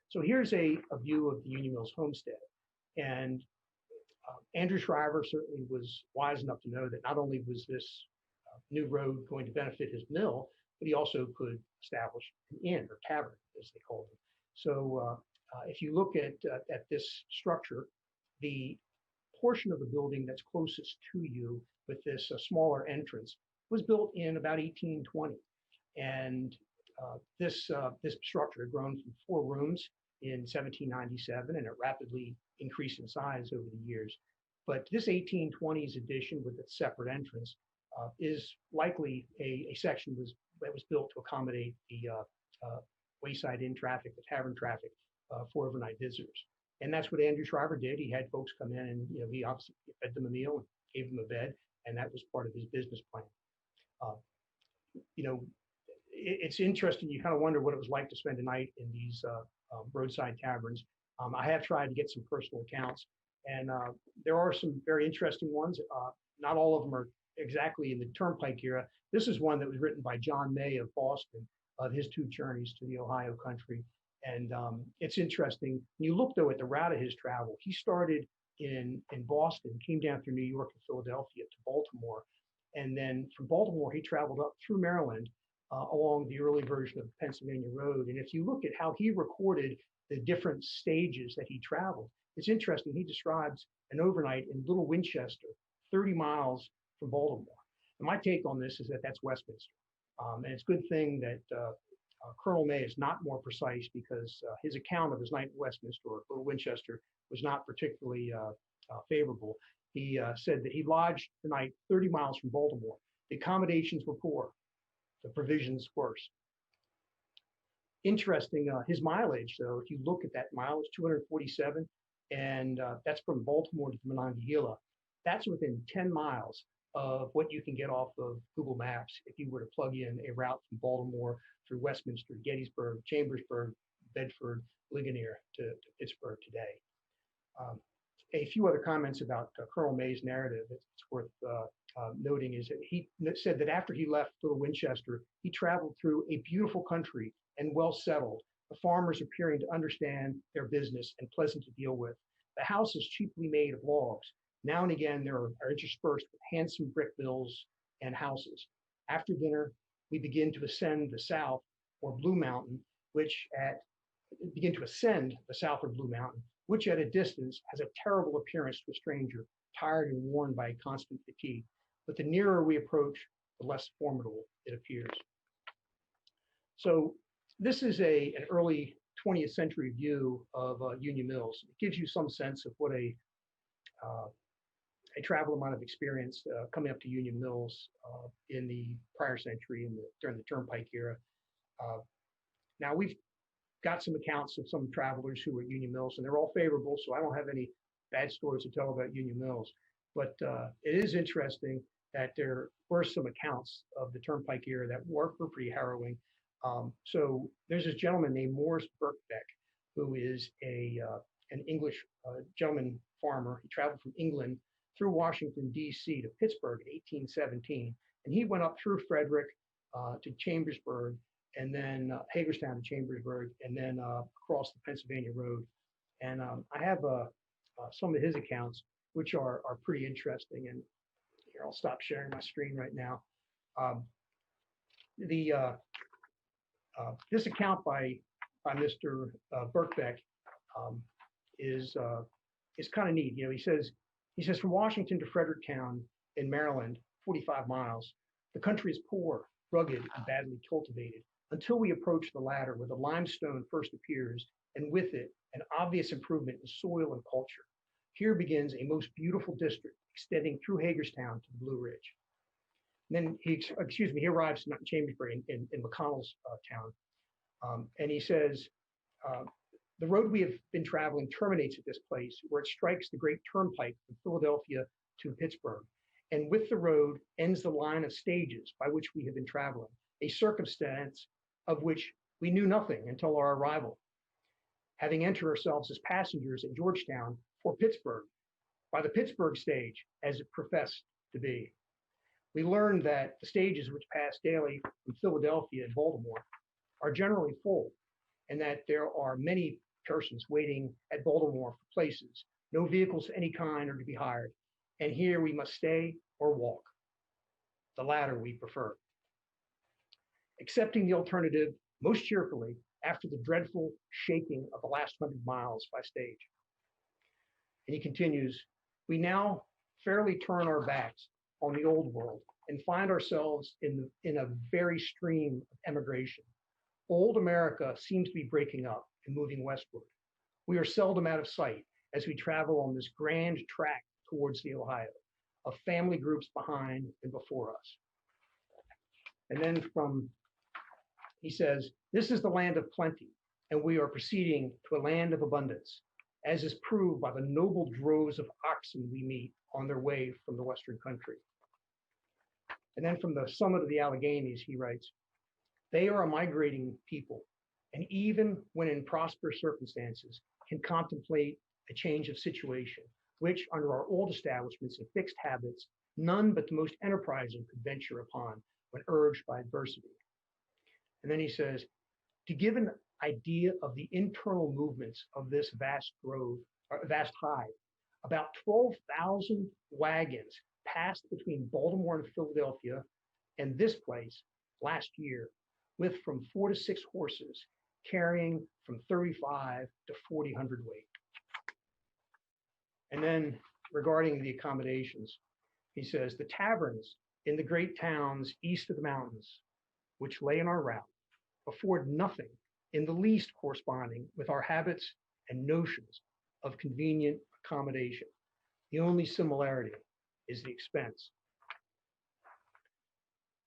So here's a view of the Union Mills Homestead. And Andrew Shriver certainly was wise enough to know that not only was this new road going to benefit his mill, but he also could establish an inn or tavern, as they called it. So if you look at this structure, the portion of the building that's closest to you with this smaller entrance was built in about 1820. And this structure had grown from 4 rooms in 1797, and it rapidly increased in size over the years. But this 1820s addition with its separate entrance is likely a section that was built to accommodate the wayside inn traffic, the tavern traffic for overnight visitors. And that's what Andrew Shriver did. He had folks come in and he obviously fed them a meal and gave them a bed, and that was part of his business plan. It's interesting. You kind of wonder what it was like to spend a night in these roadside taverns. I have tried to get some personal accounts, and there are some very interesting ones. Not all of them are exactly in the Turnpike era. This is one that was written by John May of Boston, of his 2 journeys to the Ohio country. And it's interesting. When you look, though, at the route of his travel, he started in Boston, came down through New York and Philadelphia to Baltimore. And then from Baltimore, he traveled up through Maryland along the early version of the Pennsylvania Road. And if you look at how he recorded the different stages that he traveled. It's interesting. He describes an overnight in Little Winchester, 30 miles from Baltimore. And my take on this is that that's Westminster. And it's a good thing that Colonel May is not more precise, because his account of his night in Westminster or Little Winchester was not particularly favorable. He said that he lodged the night 30 miles from Baltimore. The accommodations were poor, the provisions worse. Interesting, his mileage, though, if you look at that mileage, 247, and that's from Baltimore to Monongahela. That's within 10 miles of what you can get off of Google Maps if you were to plug in a route from Baltimore through Westminster, Gettysburg, Chambersburg, Bedford, Ligonier to Pittsburgh today. A few other comments about Colonel May's narrative it's worth noting is that he said that after he left Little Winchester, he traveled through a beautiful country and well settled, the farmers appearing to understand their business and pleasant to deal with. The house is cheaply made of logs. Now and again, there are interspersed with handsome brick mills and houses. After dinner, we begin to ascend the South or Blue Mountain, which at a distance has a terrible appearance to a stranger, tired and worn by constant fatigue. But the nearer we approach, the less formidable it appears. So this is an early 20th century view of Union Mills. It gives you some sense of what a traveler might have experienced coming up to Union Mills in the prior century during the Turnpike era. Now we've got some accounts of some travelers who were at Union Mills, and they're all favorable, so I don't have any bad stories to tell about Union Mills. But it is interesting that there were some accounts of the Turnpike era that were pretty harrowing. So there's this gentleman named Morris Birkbeck, who is an English gentleman farmer. He traveled from England through Washington, D.C. to Pittsburgh in 1817. And he went up through Frederick to Chambersburg, and then Hagerstown to Chambersburg, and then across the Pennsylvania Road. And I have some of his accounts, which are pretty interesting. And here, I'll stop sharing my screen right now. This account by Mr. Birkbeck is kind of neat. You know, he says from Washington to Fredericktown in Maryland, 45 miles, the country is poor, rugged, and badly cultivated until we approach the latter, where the limestone first appears, and with it, an obvious improvement in soil and culture. Here begins a most beautiful district extending through Hagerstown to the Blue Ridge. And then he arrives not in Chambersburg, in McConnell's town. And he says, the road we have been traveling terminates at this place where it strikes the great turnpike from Philadelphia to Pittsburgh. And with the road ends the line of stages by which we have been traveling, a circumstance of which we knew nothing until our arrival, having entered ourselves as passengers at Georgetown for Pittsburgh, by the Pittsburgh stage, as it professed to be. We learned that the stages which pass daily from Philadelphia and Baltimore are generally full, and that there are many persons waiting at Baltimore for places. No vehicles of any kind are to be hired, and here we must stay or walk. The latter we prefer. Accepting the alternative most cheerfully after the dreadful shaking of the last 100 miles by stage. And he continues, we now fairly turn our backs on the old world and find ourselves in a very stream of emigration. Old America seems to be breaking up and moving westward. We are seldom out of sight as we travel on this grand track towards the Ohio, of family groups behind and before us. And then he says, this is the land of plenty, and we are proceeding to a land of abundance, as is proved by the noble droves of oxen we meet on their way from the Western country. And then from the summit of the Alleghanies, he writes, they are a migrating people, and even when in prosperous circumstances, can contemplate a change of situation, which under our old establishments and fixed habits, none but the most enterprising could venture upon when urged by adversity. And then he says, to give an idea of the internal movements of this vast hive, about 12,000 wagons passed between Baltimore and Philadelphia and this place last year, with from 4 to 6 horses carrying from 35 to 40 hundredweight. And then regarding the accommodations, he says, the taverns in the great towns east of the mountains, which lay in our route, afford nothing in the least corresponding with our habits and notions of convenient accommodation. The only similarity is the expense.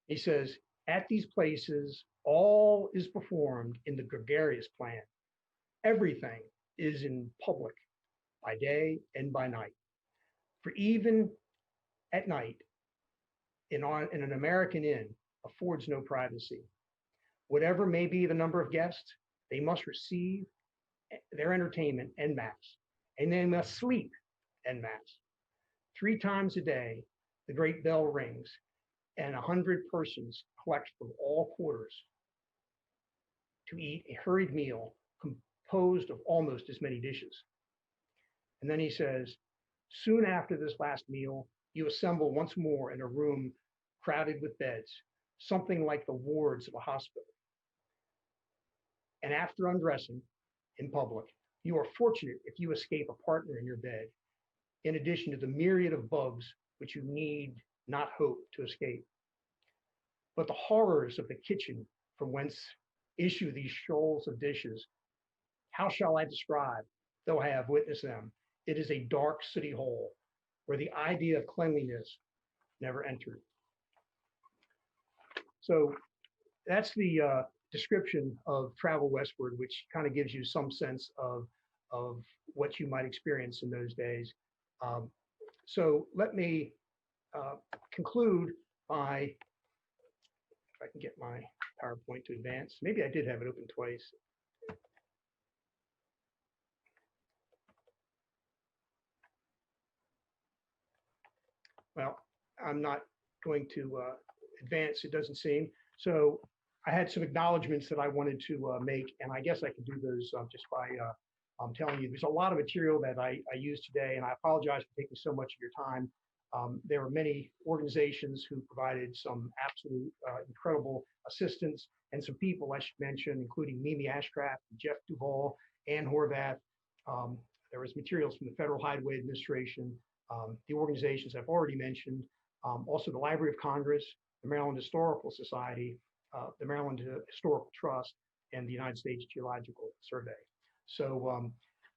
He says, at these places, all is performed in the gregarious plan. Everything is in public by day and by night. For even at night, in an American inn, affords no privacy. Whatever may be the number of guests, they must receive their entertainment en masse, and they must sleep en masse. 3 times a day, the great bell rings, and 100 persons collect from all quarters to eat a hurried meal composed of almost as many dishes. And then he says, soon after this last meal, you assemble once more in a room crowded with beds, something like the wards of a hospital. And after undressing in public, you are fortunate if you escape a partner in your bed, in addition to the myriad of bugs which you need not hope to escape. But the horrors of the kitchen from whence issue these shoals of dishes, how shall I describe, though I have witnessed them? It is a dark city hole where the idea of cleanliness never entered. So that's the description of travel westward, which kind of gives you some sense of what you might experience in those days. So let me conclude by, if I can get my PowerPoint to advance. Maybe I did have it open twice. Well, I'm not going to advance, it doesn't seem. So I had some acknowledgments that I wanted to make, and I guess I can do those just by telling you. There's a lot of material that I used today, and I apologize for taking so much of your time. There were many organizations who provided some absolute incredible assistance, and some people I should mention, including Mimi Ashcraft, Jeff Duvall, Ann Horvath. There was materials from the Federal Highway Administration, the organizations I've already mentioned, also the Library of Congress, the Maryland Historical Society, the Maryland Historical Trust, and the United States Geological Survey. So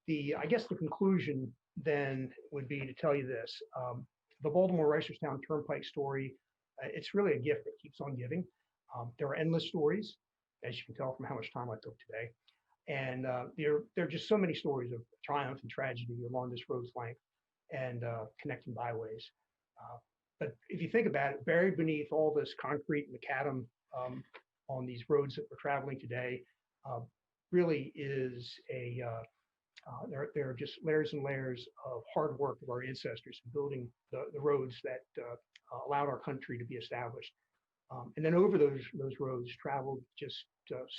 I guess the conclusion then would be to tell you this. The Baltimore-Reisterstown Turnpike story, it's really a gift that keeps on giving. There are endless stories, as you can tell from how much time I took today. And there are just so many stories of triumph and tragedy along this road's length and connecting byways. But if you think about it, buried beneath all this concrete and macadam on these roads that we're traveling today, really is there are just layers and layers of hard work of our ancestors in building the roads that allowed our country to be established. And then over those roads traveled just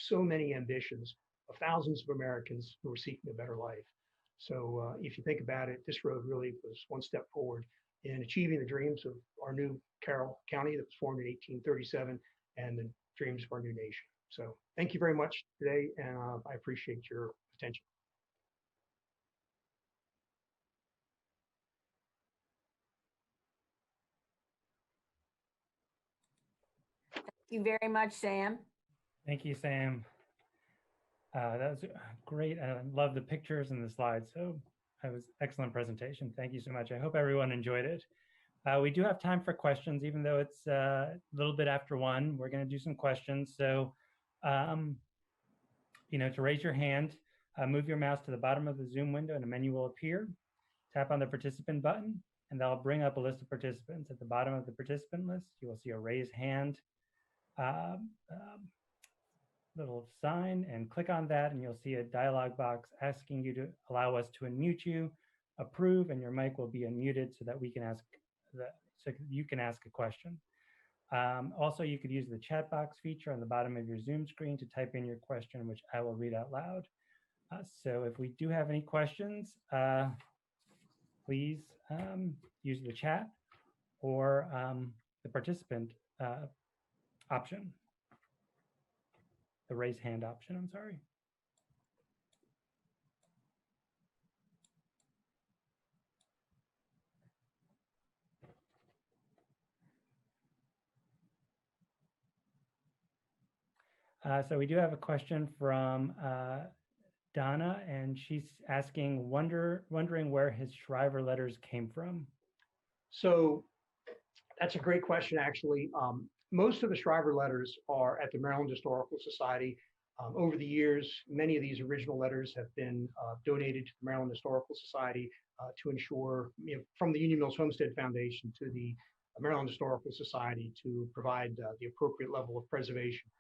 so many ambitions of thousands of Americans who were seeking a better life. So if you think about it, this road really was one step forward in achieving the dreams of our new Carroll County that was formed in 1837 and the dreams of our new nation. So thank you very much today, and I appreciate your attention. Thank you very much, Sam. Thank you, Sam. That was great. I love the pictures and the slides. So that was excellent presentation. Thank you so much. I hope everyone enjoyed it. We do have time for questions, even though it's a little bit after 1. We're going to do some questions. So, to raise your hand, move your mouse to the bottom of the Zoom window and a menu will appear. Tap on the participant button and that'll bring up a list of participants. At the bottom of the participant list, you will see a raise hand little sign, and click on that and you'll see a dialog box asking you to allow us to unmute you, approve, and your mic will be unmuted so that we can ask so you can ask a question. Also, you could use the chat box feature on the bottom of your Zoom screen to type in your question, which I will read out loud. So if we do have any questions, please use the chat or the participant option. The raise hand option, I'm sorry. So we do have a question from Donna, and she's asking, wondering where his Shriver letters came from. So that's a great question, actually. Most of the Shriver letters are at the Maryland Historical Society. Over the years, many of these original letters have been donated to the Maryland Historical Society to ensure, from the Union Mills Homestead Foundation to the Maryland Historical Society to provide the appropriate level of preservation.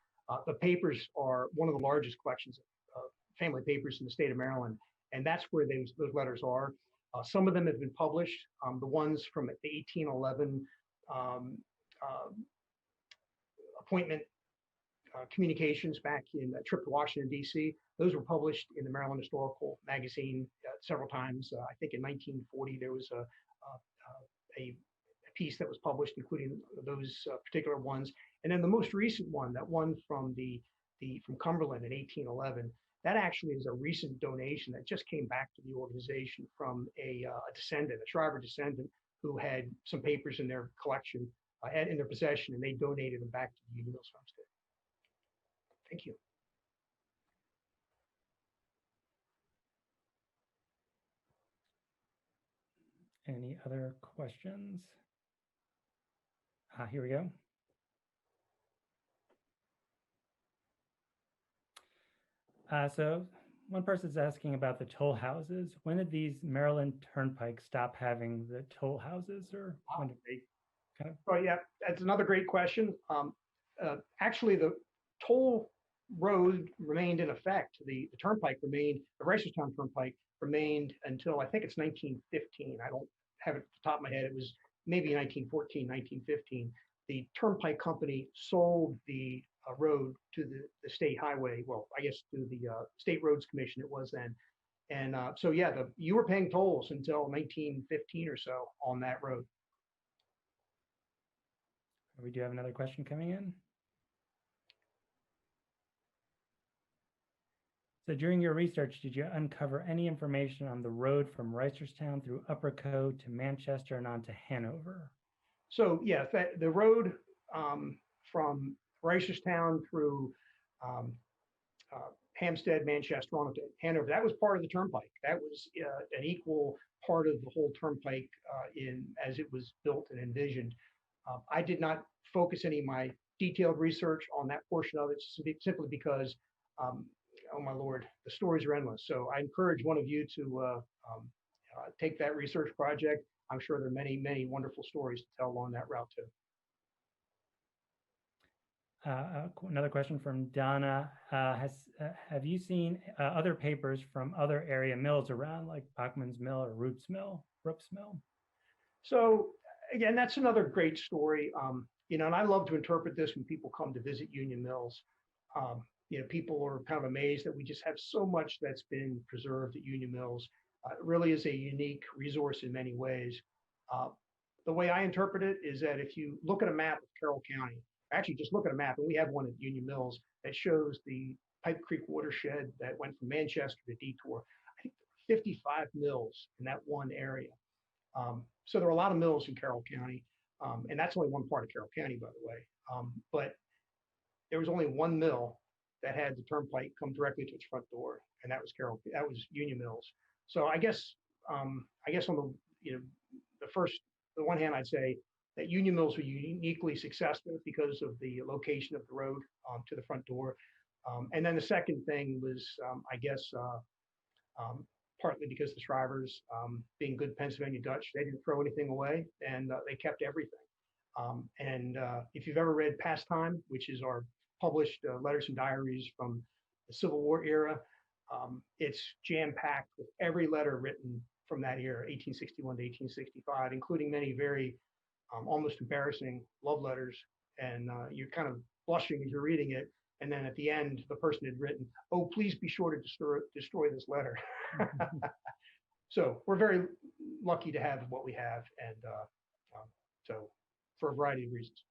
The papers are one of the largest collections of family papers in the state of Maryland, and that's where those letters are. Some of them have been published. The ones from the 1811 appointment communications back in a trip to Washington, D.C. Those were published in the Maryland Historical Magazine several times. I think in 1940, there was a piece that was published, including those particular ones. And then the most recent one, that one from from Cumberland in 1811, that actually is a recent donation that just came back to the organization from a descendant, a Shriver descendant, who had some papers in their collection, in their possession, and they donated them back to the Union Mills Homestead. Thank you. Any other questions? Here we go. So one person's asking about the toll houses. When did these Maryland Turnpike stop having the toll houses, or when did they kind of? Oh, yeah, that's another great question. Actually, the toll road remained in effect. The Turnpike remained, the Reisterstown Turnpike remained until I think it's 1915. I don't have it at the top of my head. It was maybe 1914, 1915. The Turnpike Company sold the road to the state highway. Well, I guess to the State Roads Commission it was then. And so, yeah, you were paying tolls until 1915 or so on that road. We do have another question coming in. So during your research, did you uncover any information on the road from Reisterstown through Upper Co to Manchester and on to Hanover? So yeah, the road from Reisterstown through Hampstead, Manchester, on to Hanover, that was part of the Turnpike. That was an equal part of the whole Turnpike as it was built and envisioned. I did not focus any of my detailed research on that portion of it simply because, oh my Lord, the stories are endless. So I encourage one of you to take that research project. I'm sure there are many, many wonderful stories to tell along that route too. Another question from Donna. Have you seen other papers from other area mills around, like Bachman's Mill or Rupp's Mill? So again, that's another great story. And I love to interpret this when people come to visit Union Mills. People are kind of amazed that we just have so much that's been preserved at Union Mills. It really is a unique resource in many ways. The way I interpret it is that if you look at a map of Carroll County, actually just look at a map, and we have one at Union Mills that shows the Pipe Creek watershed that went from Manchester to Detour. I think 55 mills in that one area. So there are a lot of mills in Carroll County, and that's only one part of Carroll County, by the way. But there was only one mill that had the Turnpike come directly to its front door, and that was Union Mills. So I guess on the one hand, I'd say that Union Mills were uniquely successful because of the location of the road to the front door. And then the second thing was, partly because the Shrivers, being good Pennsylvania Dutch, they didn't throw anything away, and they kept everything. If you've ever read Pastime, which is our published letters and diaries from the Civil War era, it's jam-packed with every letter written from that era, 1861 to 1865, including many very almost embarrassing love letters. And you're kind of blushing as you're reading it. And then at the end, the person had written, "Oh, please be sure to destroy this letter." So we're very lucky to have what we have. And so for a variety of reasons.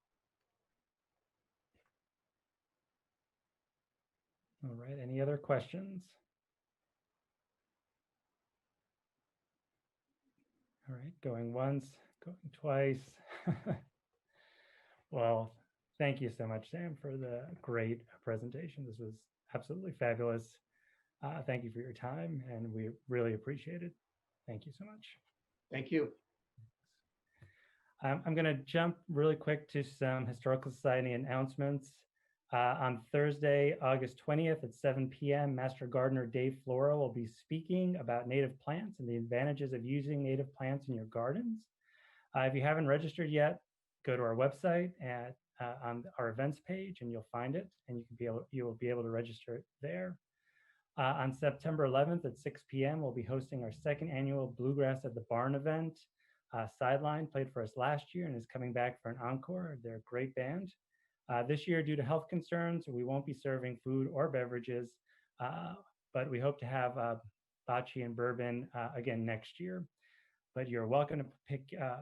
All right, any other questions? All right, going once, going twice. Well, Thank you so much, Sam, for the great presentation. This was absolutely fabulous. Thank you for your time, and we really appreciate it. Thank you so much. Thank you. I'm going to jump really quick to some Historical Society announcements. On Thursday, August 20th at 7 p.m., Master Gardener Dave Flora will be speaking about native plants and the advantages of using native plants in your gardens. If you haven't registered yet, go to our website on our events page, and you'll find it, and you will be able to register it there. On September 11th at 6 p.m., we'll be hosting our second annual Bluegrass at the Barn event. Sideline played for us last year and is coming back for an encore. They're a great band. This year, due to health concerns, we won't be serving food or beverages, but we hope to have bocce and bourbon again next year. But you're welcome to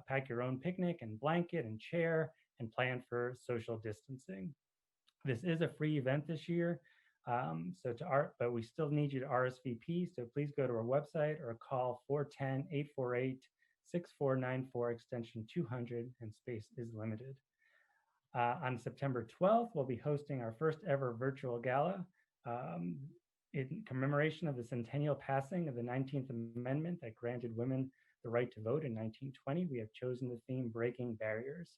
pack your own picnic and blanket and chair and plan for social distancing. This is a free event this year, but we still need you to RSVP, so please go to our website or call 410-848-6494 extension 200, and space is limited. On September 12th, we'll be hosting our first ever virtual gala in commemoration of the centennial passing of the 19th Amendment that granted women the right to vote in 1920. We have chosen the theme Breaking Barriers.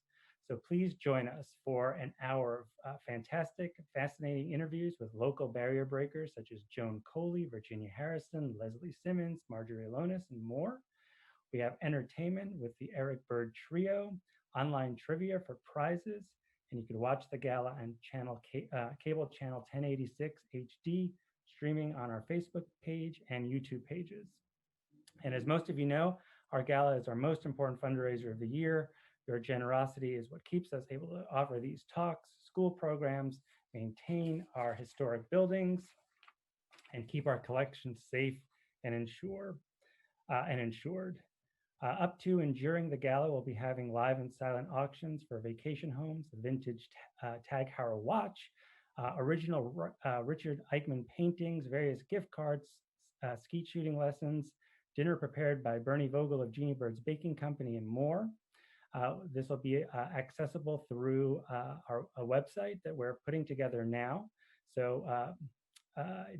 So please join us for an hour of fantastic, fascinating interviews with local barrier breakers such as Joan Coley, Virginia Harrison, Leslie Simmons, Marjorie Alonis, and more. We have entertainment with the Eric Bird Trio, online trivia for prizes, and you can watch the gala on cable channel 1086 HD, streaming on our Facebook page and YouTube pages. And as most of you know, our gala is our most important fundraiser of the year. Your generosity is what keeps us able to offer these talks, school programs, maintain our historic buildings, and keep our collections safe and insured. Up to and during the gala, we'll be having live and silent auctions for vacation homes, a vintage Tag Heuer watch, original Richard Eichmann paintings, various gift cards, skeet shooting lessons, dinner prepared by Bernie Vogel of Jeannie Bird's Baking Company, and more. This will be accessible through a website that we're putting together now. So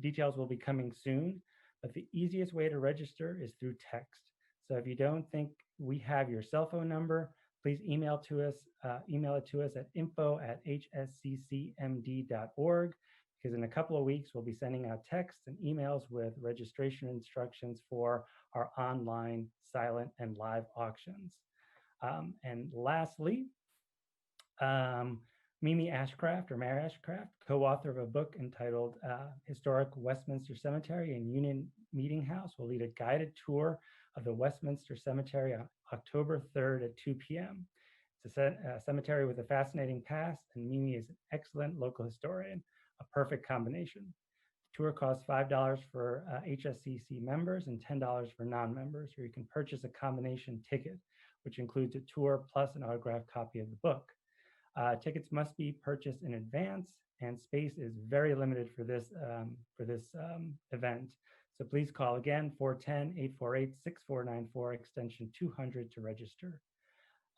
details will be coming soon, but the easiest way to register is through text. So if you don't think we have your cell phone number, please email it to us at info@hsccmd.org, because in a couple of weeks, we'll be sending out texts and emails with registration instructions for our online silent and live auctions. And lastly, Mimi Ashcraft, or Mary Ashcraft, co-author of a book entitled Historic Westminster Cemetery and Union Meeting House, will lead a guided tour of the Westminster Cemetery on October 3rd at 2 p.m. It's a cemetery with a fascinating past, and Mimi is an excellent local historian, a perfect combination. The tour costs $5 for HSCC members and $10 for non-members, or you can purchase a combination ticket, which includes a tour plus an autographed copy of the book. Tickets must be purchased in advance, and space is very limited for this event. So please call again, 410-848-6494, extension 200 to register.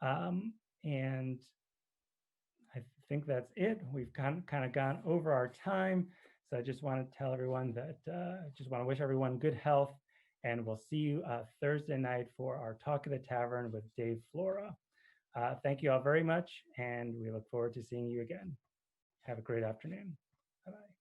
And I think that's it. We've kind of gone over our time. So I just want to tell everyone that I just want to wish everyone good health, and we'll see you Thursday night for our Talk of the Tavern with Dave Flora. Thank you all very much, and we look forward to seeing you again. Have a great afternoon. Bye-bye.